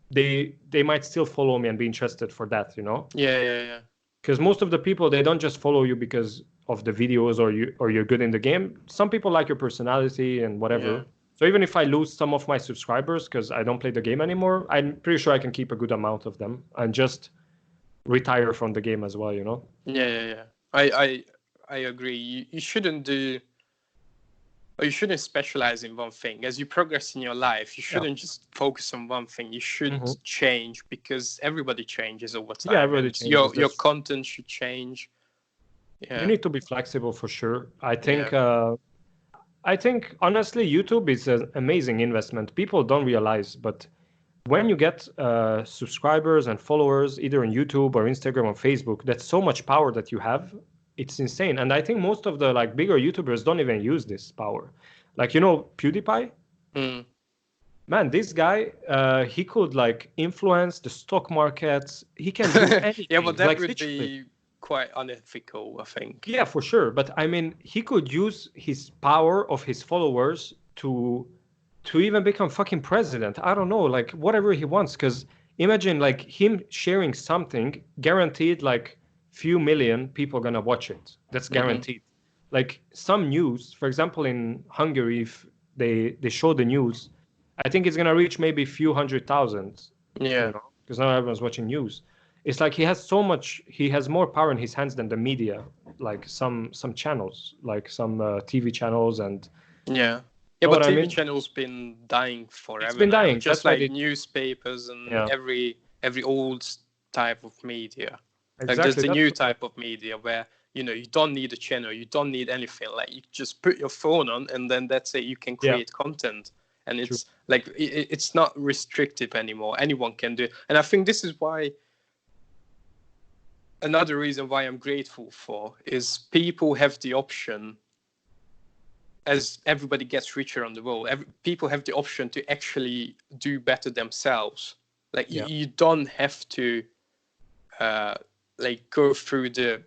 they might still follow me and be interested for that, you know? Yeah. Because most of the people, they don't just follow you because of the videos or you're good in the game. Some people like your personality and whatever. Yeah. So even if I lose some of my subscribers because I don't play the game anymore, I'm pretty sure I can keep a good amount of them and just retire from the game as well, you know? Yeah. I agree. You shouldn't specialize in one thing. As you progress in your life, you shouldn't just focus on one thing. You should change because everybody changes over time. Yeah, everybody changes. Your content should change. Yeah. You need to be flexible for sure. I think honestly, YouTube is an amazing investment. People don't realize, but when you get subscribers and followers either on YouTube or Instagram or Facebook, that's so much power that you have. It's insane. And I think most of the like bigger YouTubers don't even use this power. Like, you know, PewDiePie? Mm. Man, this guy, he could like influence the stock markets. He can do anything. Yeah, but that like, would literally. be quite unethical, I think. Yeah, for sure. But I mean, he could use his power of his followers to even become fucking president. I don't know, like whatever he wants. Because imagine like him sharing something, guaranteed like few million people gonna watch it. That's guaranteed. Like some news, for example, in Hungary, if they show the news, I think it's gonna reach maybe a few 100,000. Yeah. You know, because now everyone's watching news. It's like he has so much. He has more power in his hands than the media, like some channels, like some TV channels, and Yeah. know Yeah, but what I TV mean? channels been dying forever. It's been now. dying. Just That's why like they, newspapers and yeah, every old type of media. Like there's exactly. the That's new type of media where you don't need a channel, you don't need anything. Like you just put your phone on and then that's it. You can yeah, create content, and true. it's like it's not restrictive anymore. Anyone can do it, and I think this is why. Another reason why I'm grateful for is people have the option. As everybody gets richer on the world, people have the option to actually do better themselves. Like Yeah. you don't have to like go through the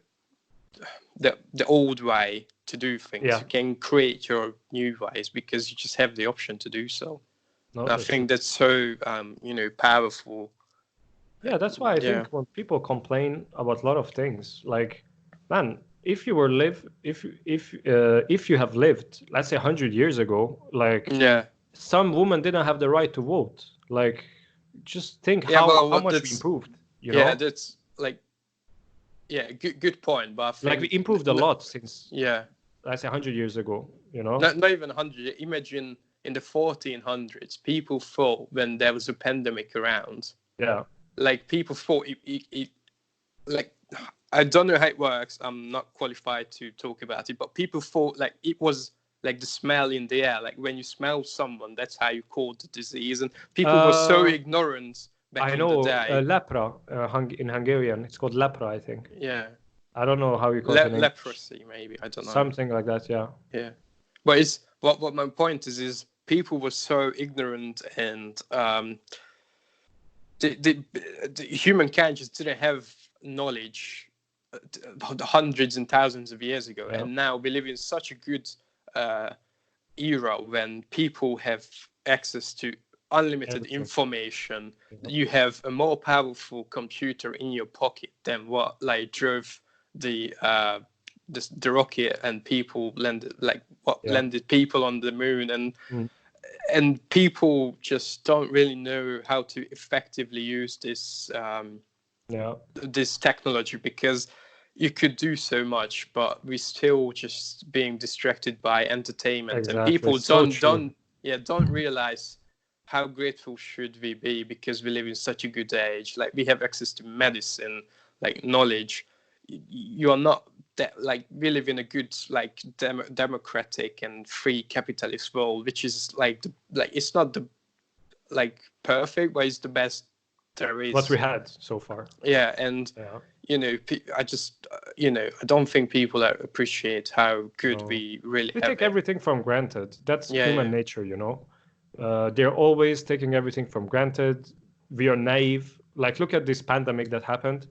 old way to do things. Yeah. You can create your new ways because you just have the option to do so. No, And I that's think true. that's so powerful. Yeah, that's why I Yeah. think when people complain about a lot of things, like, man, if you have lived, let's say 100 years ago, like Yeah. some women didn't have the right to vote. Like, just think Yeah, well, how much we that's improved. You yeah, know, that's like good point. But I think like we improved a lot since, Yeah, let's say 100 years ago. You know, not even 100. Imagine in the 1400s, people thought when there was a pandemic around, yeah, like people thought it like I don't know how it works. I'm not qualified to talk about it, but people thought like it was like the smell in the air. Like when you smell someone, that's how you caught the disease. And people were so ignorant back I in know the day. lepra in Hungarian. It's called lepra, I think. Yeah, I don't know how you call it in English. leprosy, maybe. I don't know. Something like that, yeah. Yeah, but it's what my point is people were so ignorant and the humankind just didn't have knowledge hundreds and thousands of years ago, Yeah. and now we live in such a good era when people have access to unlimited Everything. information. Yeah. You have a more powerful computer in your pocket than what like drove the rocket and people landed landed people on the moon, and people just don't really know how to effectively use this this technology, because you could do so much, but we're still just being distracted by entertainment. Exactly. And people So don't realize how grateful should we be because we live in such a good age. Like we have access to medicine, like knowledge. You are not that, like we live in a good like democratic and free capitalist world, which is like it's not the like perfect, but it's the best there is. What we had so far. Yeah, and I just I don't think people appreciate how good we really we have take it. everything for granted. That's human Yeah. nature, you know. They're always taking everything for granted. We are naive. Like, look at this pandemic that happened.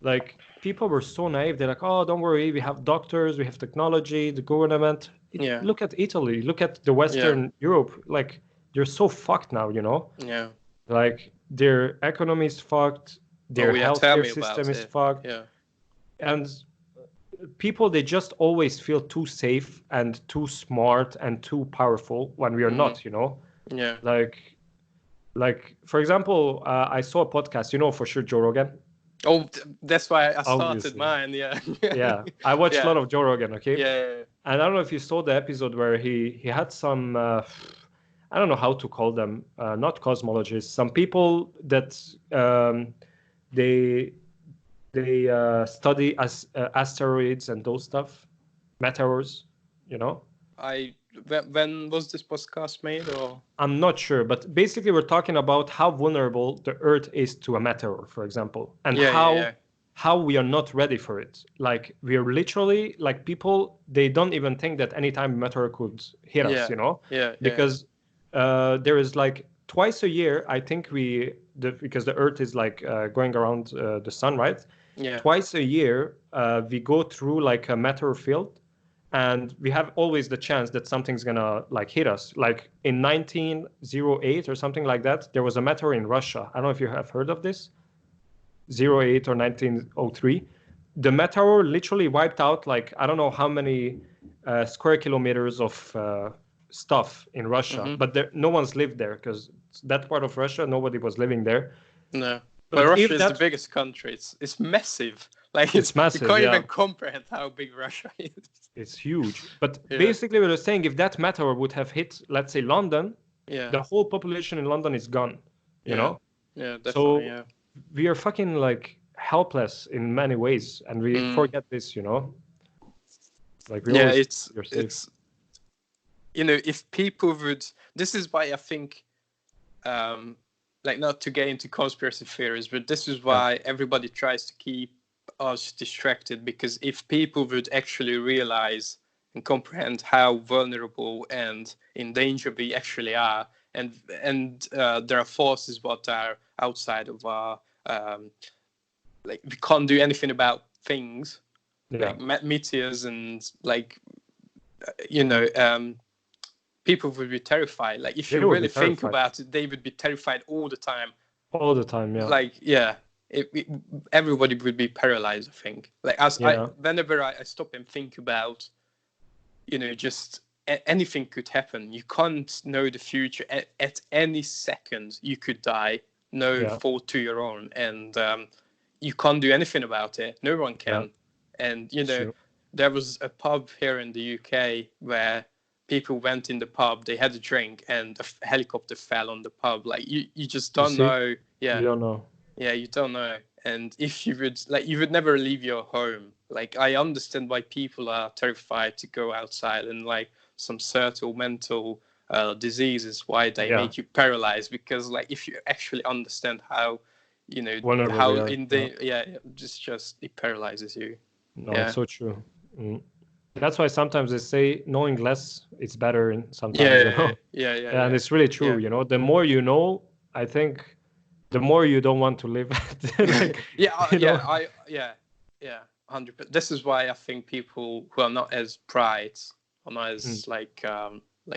Like, people were so naive. They're like, oh, don't worry. We have doctors. We have technology, the government. Yeah. Look at Italy. Look at the Western Europe. Like, they're so fucked now, you know? Yeah. Like, their economy is fucked. Their healthcare system is fucked. Yeah. And people, they just always feel too safe and too smart and too powerful when we are not, you know? Yeah. Like for example, I saw a podcast, you know, for sure, Joe Rogan. Oh, that's why I started Obviously. mine. Yeah. Yeah, I watched a lot of Joe Rogan. Okay. Yeah. And I don't know if you saw the episode where he had some I don't know how to call them, not cosmologists, some people that they study asteroids and those stuff, meteors, you know. I when was this podcast made? Or I'm not sure, but basically we're talking about how vulnerable the Earth is to a meteor, for example, and how we are not ready for it. Like we are literally like people, they don't even think that anytime a meteor could hit us, you know? Because there is like twice a year, I think because the Earth is like going around the sun, right? Yeah. Twice a year, we go through like a meteor field, and we have always the chance that something's gonna like hit us. Like in 1908 or something like that, there was a meteor in Russia. I don't know if you have heard of this. 08 or 1903. The meteor literally wiped out like I don't know how many square kilometers of stuff in Russia, but no one's lived there because that part of Russia, nobody was living there. No, but Russia is the biggest country. It's massive. Like it's massive. You can't even comprehend how big Russia is. It's huge. But basically, we were saying if that meteor would have hit, let's say, London, the whole population in London is gone. You know? Yeah, definitely. So we are fucking like helpless in many ways, and we forget this. You know? Like we it's if people would. This is why I think. Like not to get into conspiracy theories, but this is why everybody tries to keep us distracted, because if people would actually realize and comprehend how vulnerable and in danger we actually are, and there are forces what are outside of our like we can't do anything about things like meteors and like people would be terrified. Like if you really think about it, they would be terrified all the time. All the time, yeah. Like everybody would be paralyzed, I think. Like whenever I stop and think about, just anything could happen. You can't know the future. At any second, you could die. No fault to your own, and you can't do anything about it. No one can. And there was a pub here in the UK where people went in the pub, they had a drink, and a helicopter fell on the pub. Like you just don't know. Yeah, you don't know. Yeah, you don't know. And if you would never leave your home. Like I understand why people are terrified to go outside, and like some certain mental diseases, why they make you paralyzed. Because like if you actually understand how, how in the just it paralyzes you. No, it's so true. That's why sometimes they say knowing less it's better sometimes. And it's really true. The more you know, I think the more you don't want to live. 100%. This is why I think people who are not as bright or not as like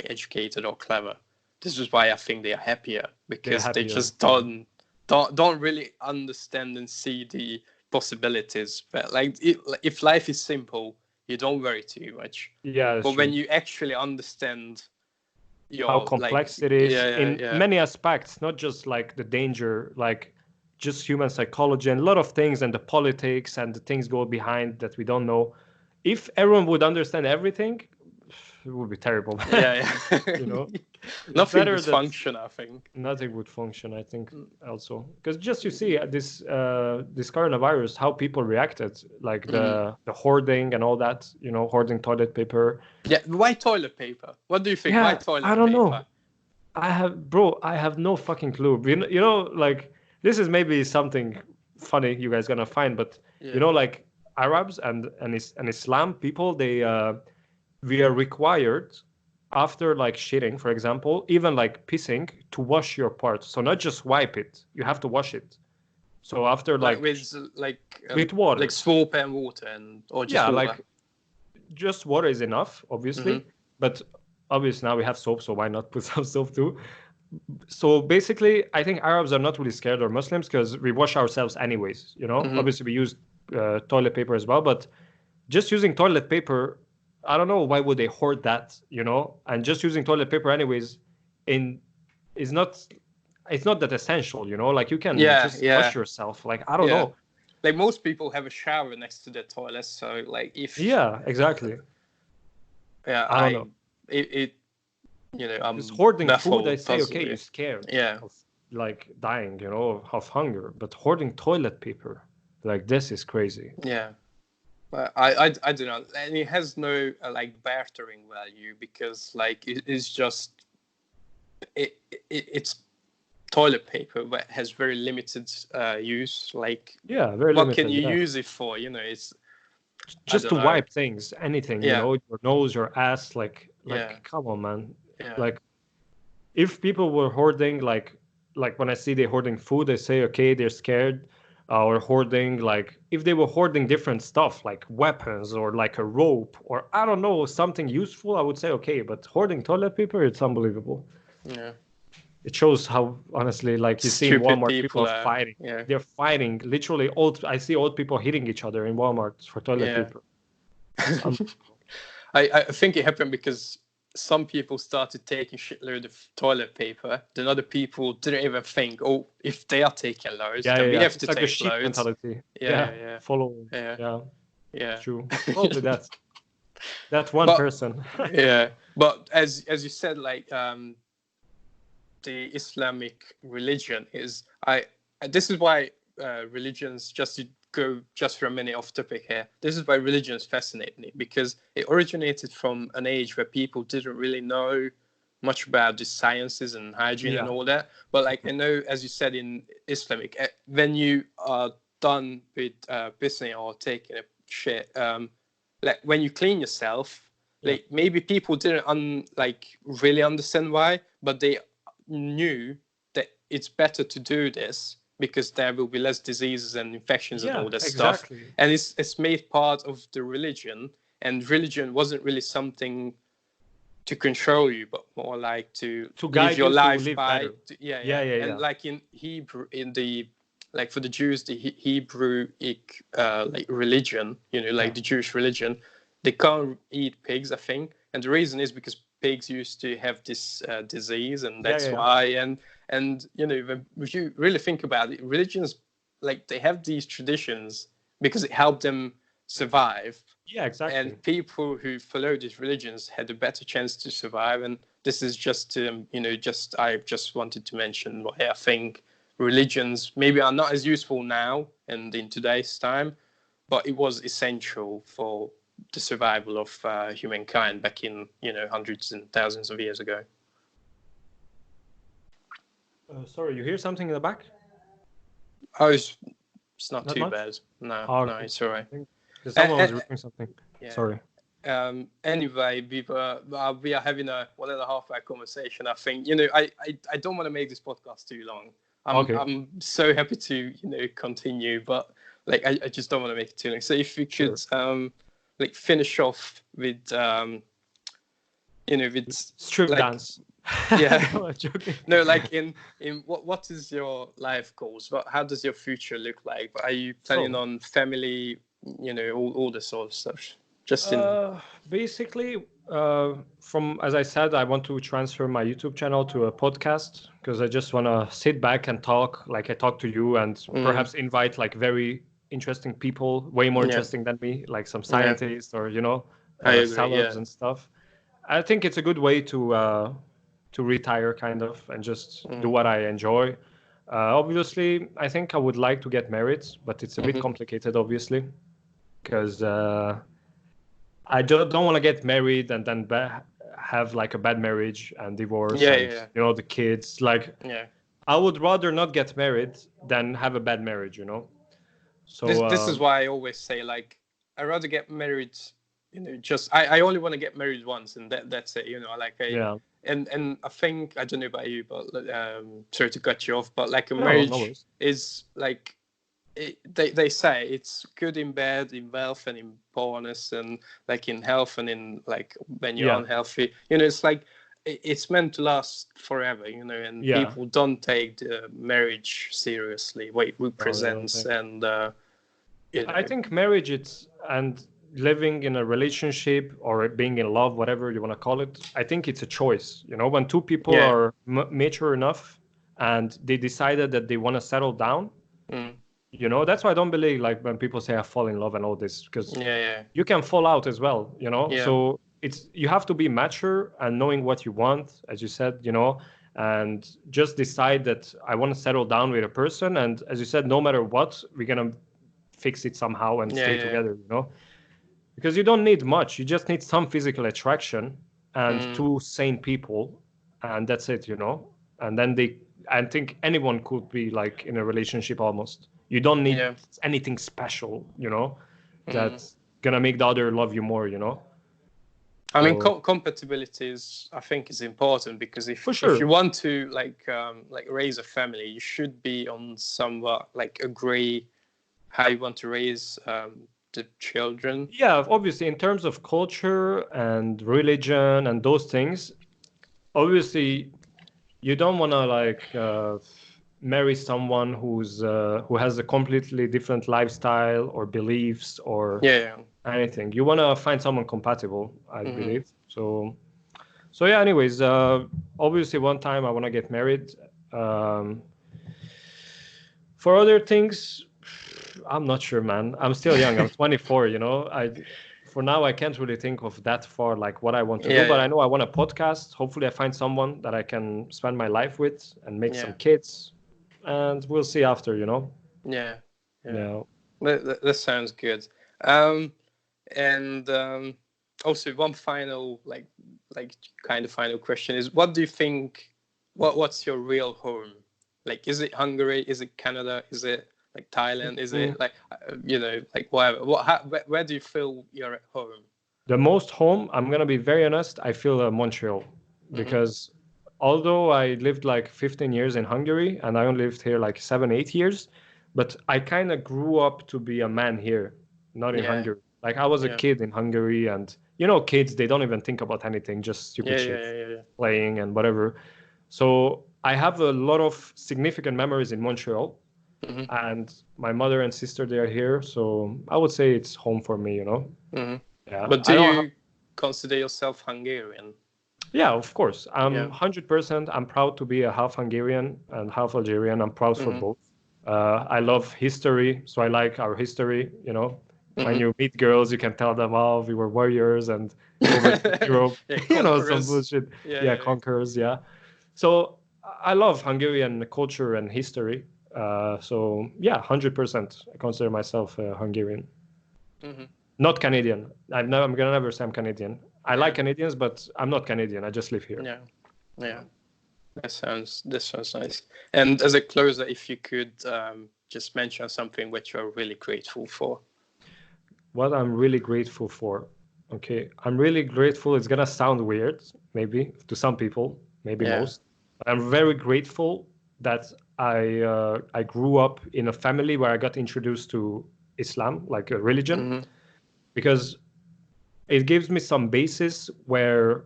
educated or clever, this is why I think they are happier, because they just don't really understand and see the possibilities. But like if life is simple, you don't worry too much. Yeah, but when you actually understand how complex it is in many aspects, not just like the danger, like just human psychology and a lot of things, and the politics and the things go behind that we don't know. If everyone would understand everything, it would be terrible. Nothing would function, I think. Nothing would function, I think, also. Because just you see this coronavirus, how people reacted, like the hoarding and all that, hoarding toilet paper. Yeah, why toilet paper? What do you think? Why toilet paper? I don't know. I have no fucking clue. Like, this is maybe something funny you guys gonna find, but like Arabs and Islam people, we are required after like shitting, for example, even like pissing, to wash your parts. So not just wipe it, you have to wash it. So after with water, like soap and water, or just water? Like just water is enough, obviously. But obviously now we have soap, so why not put some soap too? So basically, I think Arabs are not really scared, or Muslims, because we wash ourselves anyways. Obviously we use toilet paper as well, but just using toilet paper, I don't know why would they hoard that, and just using toilet paper anyways it's not that essential, like you can just wash yourself. Like, I don't know. Like most people have a shower next to their toilet, so like if exactly. I don't know. I'm just hoarding baffled, food. I say, possibly. okay, you're scared of like dying, of hunger, but hoarding toilet paper, like this is crazy. I don't know, and it has no like bartering value, because like it's just it's toilet paper, but has very limited use. Like, Very what limited. can you use it for? You know, it's just to wipe things, anything. You know, your nose, your ass. Like, come on, man. Yeah. Like, if people were hoarding, like when I see they hoarding food, I say, okay, they're scared. Or hoarding, like, if they were hoarding different stuff, like weapons or like a rope or I don't know, something useful, I would say, okay. But hoarding toilet paper, it's unbelievable. Yeah. It shows how, honestly, like you see in Walmart, people are fighting. Yeah. They're fighting. Literally, I see old people hitting each other in Walmart for toilet paper. I think it happened because some people started taking shitload of toilet paper, then other people didn't even think, oh, if they are taking loads, then we have to take loads. Mentality. Following. Yeah. True. Probably that's one person. But as you said, like the Islamic religion is this is why religions, just to go just for a minute off topic here, this is why religions fascinate me, because it originated from an age where people didn't really know much about the sciences and hygiene and all that. But like, I know, as you said, in Islamic, when you are done with pissing or taking a shit, like when you clean yourself, like maybe people didn't really understand why, but they knew that it's better to do this because there will be less diseases and infections and all that stuff. And it's made part of the religion, and religion wasn't really something to control you, but more like to live your life by. And like in Hebrew, in the, like for the Jews, the Hebrewic like religion, you know, like the Jewish religion, they can't eat pigs, I think, and the reason is because pigs used to have this disease, and that's why. And you know, if you really think about it, religions, like, they have these traditions because it helped them survive. And people who follow these religions had a better chance to survive. And this is just I just wanted to mention why I think religions maybe are not as useful now and in today's time, but it was essential for the survival of humankind back in, hundreds and thousands of years ago. Sorry, you hear something in the back? Oh, it's not too bad. No, it's all right. Someone was reading something. Sorry. Anyway, we are having a 1.5 hour conversation. I think, I don't want to make this podcast too long. I'm so happy to, continue, but like, I just don't want to make it too long. So if you could, like, finish off with, with strip dance. Yeah. No, like in what is your life goals? How does your future look like? Are you planning on family, all this sort of stuff? Just basically, from, as I said, I want to transfer my YouTube channel to a podcast, because I just want to sit back and talk like I talk to you, and perhaps invite like very interesting people, way more interesting than me, like some scientists or sellers and stuff. I think it's a good way to retire, kind of, and just do what I enjoy. Obviously, I think I would like to get married, but it's a bit complicated, obviously, because I don't want to get married and then have like a bad marriage and divorce. The kids. Like, I would rather not get married than have a bad marriage. So this is why I always say, like, I rather get married. Just I only want to get married once, and that's it. And I think, I don't know about you, but sorry to cut you off, but like a marriage is like, they say it's good in bed, in wealth, and in poorness, and like in health, and in like when you're unhealthy. It's like it's meant to last forever. And people don't take the marriage seriously. What it represents, and I think marriage, and living in a relationship or being in love, whatever you want to call it, I think it's a choice. When two people are mature enough and they decided that they want to settle down. That's why I don't believe, like, when people say I fall in love and all this, because you can fall out as well. So you have to be mature and knowing what you want, as you said, and just decide that I want to settle down with a person, and as you said, no matter what, we're gonna fix it somehow and stay together. because you don't need much. You just need some physical attraction and two sane people, and that's it, And then I think anyone could be like in a relationship almost. You don't need anything special, that's gonna make the other love you more, I mean, compatibility I think is important, because if you want to like raise a family, you should be on somewhat like agree how you want to raise the children. Yeah, obviously in terms of culture and religion and those things, obviously you don't want to like marry someone who has a completely different lifestyle or beliefs or anything. You want to find someone compatible, I believe. So yeah, anyways, obviously one time I want to get married. For other things, I'm not sure, man. I'm still young. I'm 24, For now, I can't really think of that far, like what I want to do. But I know I want a podcast. Hopefully, I find someone that I can spend my life with and make some kids. And we'll see after, Yeah. That sounds good. And also one final, like kind of final question is, what do you think? What's your real home? Like, is it Hungary? Is it Canada? Is it like Thailand? Is it like like whatever? Where do you feel you're at home? The most home, I'm gonna be very honest, I feel Montreal, because although I lived like 15 years in Hungary and I only lived here like 7-8 years, but I kind of grew up to be a man here, not in Hungary. Like I was a kid in Hungary, and kids, they don't even think about anything, just stupid shit, playing and whatever. So I have a lot of significant memories in Montreal. And my mother and sister, they are here, so I would say it's home for me, Yeah. But do you consider yourself Hungarian? Yeah, of course. I'm 100%. I'm proud to be a half Hungarian and half Algerian. I'm proud for both. I love history, so I like our history. When you meet girls, you can tell them, "Oh, we were warriors and over to Europe." Some bullshit. Conquerors. Yeah. So I love Hungarian culture and history. So yeah, 100%. I consider myself Hungarian, not Canadian. I'm gonna never say I'm Canadian. I like Canadians, but I'm not Canadian. I just live here. Yeah. That sounds nice. And as a closer, if you could just mention something which you're really grateful for. What I'm really grateful for. Okay, I'm really grateful. It's gonna sound weird, maybe to some people, maybe most. But I'm very grateful that I grew up in a family where I got introduced to Islam, like a religion, because it gives me some basis where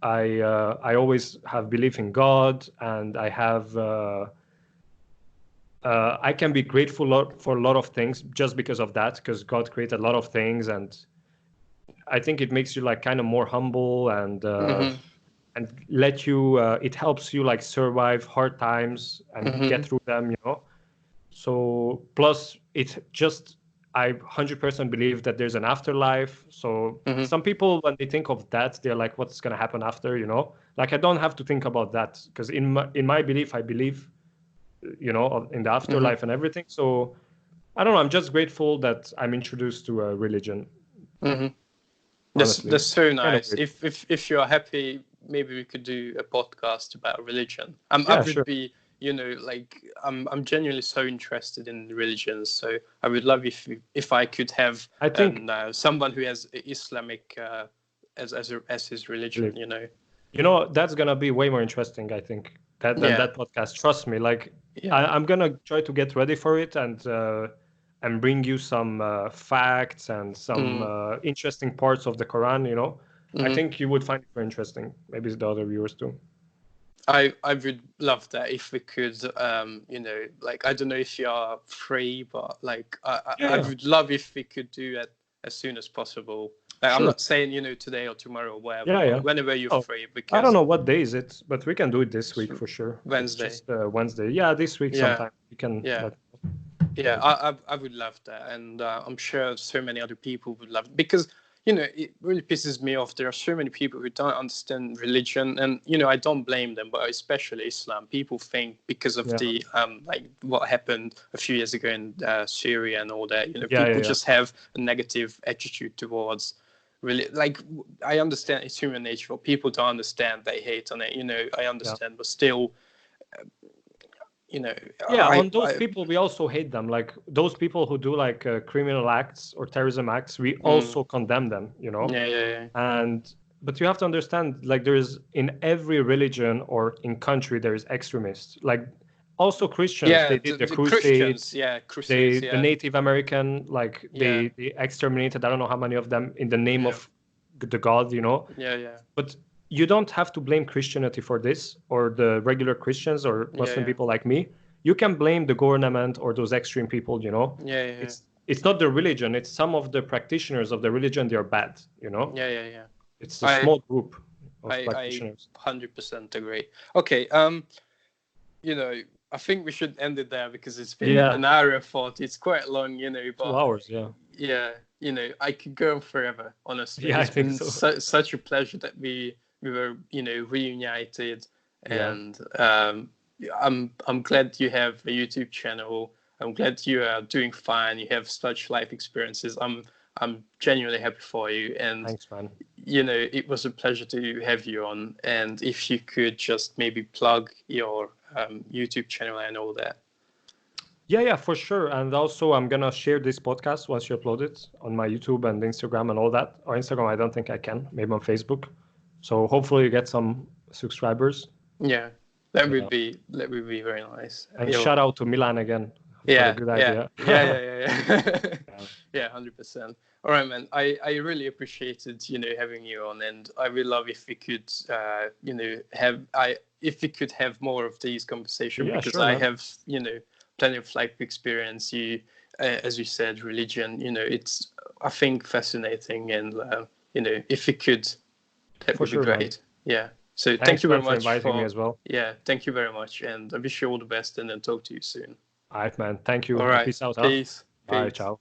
I always have belief in God, and I have I can be grateful for a lot of things just because of that, because God created a lot of things, and I think it makes you like kind of more humble and let you it helps you like survive hard times and get through them, So plus I 100% believe that there's an afterlife. So some people, when they think of that, they're like, what's going to happen after, Like I don't have to think about that, because in my belief, I believe, in the afterlife and everything. So I don't know. I'm just grateful that I'm introduced to a religion. That's so nice. If you're happy, maybe we could do a podcast about religion. I would be, I'm genuinely so interested in religions. So I would love if I could have someone who has Islamic as his religion. That's gonna be way more interesting, I think, than that podcast. Trust me. Like I'm gonna try to get ready for it and bring you some facts and some interesting parts of the Quran. I think you would find it very interesting. Maybe the other viewers too. I would love that if we could, like, I don't know if you are free, but like, I would love if we could do it as soon as possible. Like, I'm not saying, today or tomorrow or whatever, whenever you're free. Because I don't know what day is it, but we can do it this week for sure. Wednesday. It's just Wednesday. Yeah, this week sometime. We can. I would love that. And I'm sure so many other people would love it, because, it really pisses me off. There are so many people who don't understand religion, and I don't blame them, but especially Islam. People think because of the like what happened a few years ago in Syria and all that. People just have a negative attitude towards. Really, like, I understand it's human nature. But people don't understand. They hate on it. I understand, but still. On those people we also hate them, like those people who do like criminal acts or terrorism acts, we also condemn them, but you have to understand, like, there is in every religion or in country there is extremists, like also Christians. They did the crusades, the Native American, like they exterminated I don't know how many of them in the name of the God, but you don't have to blame Christianity for this, or the regular Christians or Muslim people like me. You can blame the government or those extreme people, It's not the religion. It's some of the practitioners of the religion. They're bad, It's a small group of practitioners. I 100% agree. Okay, I think we should end it there because it's been an hour and 40. It's quite long, but 2 hours, Yeah, I could go on forever, honestly. Yeah, it's I think been so. Such a pleasure that we were, reunited, and I'm glad you have a YouTube channel. I'm glad you are doing fine. You have such life experiences. I'm genuinely happy for you. And thanks, man. It was a pleasure to have you on. And if you could just maybe plug your YouTube channel and all that. Yeah, for sure. And also, I'm gonna share this podcast once you upload it on my YouTube and Instagram and all that. Or Instagram, I don't think I can. Maybe on Facebook. So hopefully you get some subscribers. Yeah, that would be very nice. And shout out to Milan again. Yeah, good idea. Yeah, 100%. All right, man. I really appreciated having you on, and I would love if we could if we could have more of these conversations, because sure, I man. have plenty of life experience. As you said, religion. It's, I think, fascinating, and if we could. That would be great. Man. Yeah. So thank you very much for inviting me as well. Yeah, thank you very much, and I wish you all the best, and then talk to you soon. All right, man. Thank you. All right. Peace out. Peace. Bye. Ciao.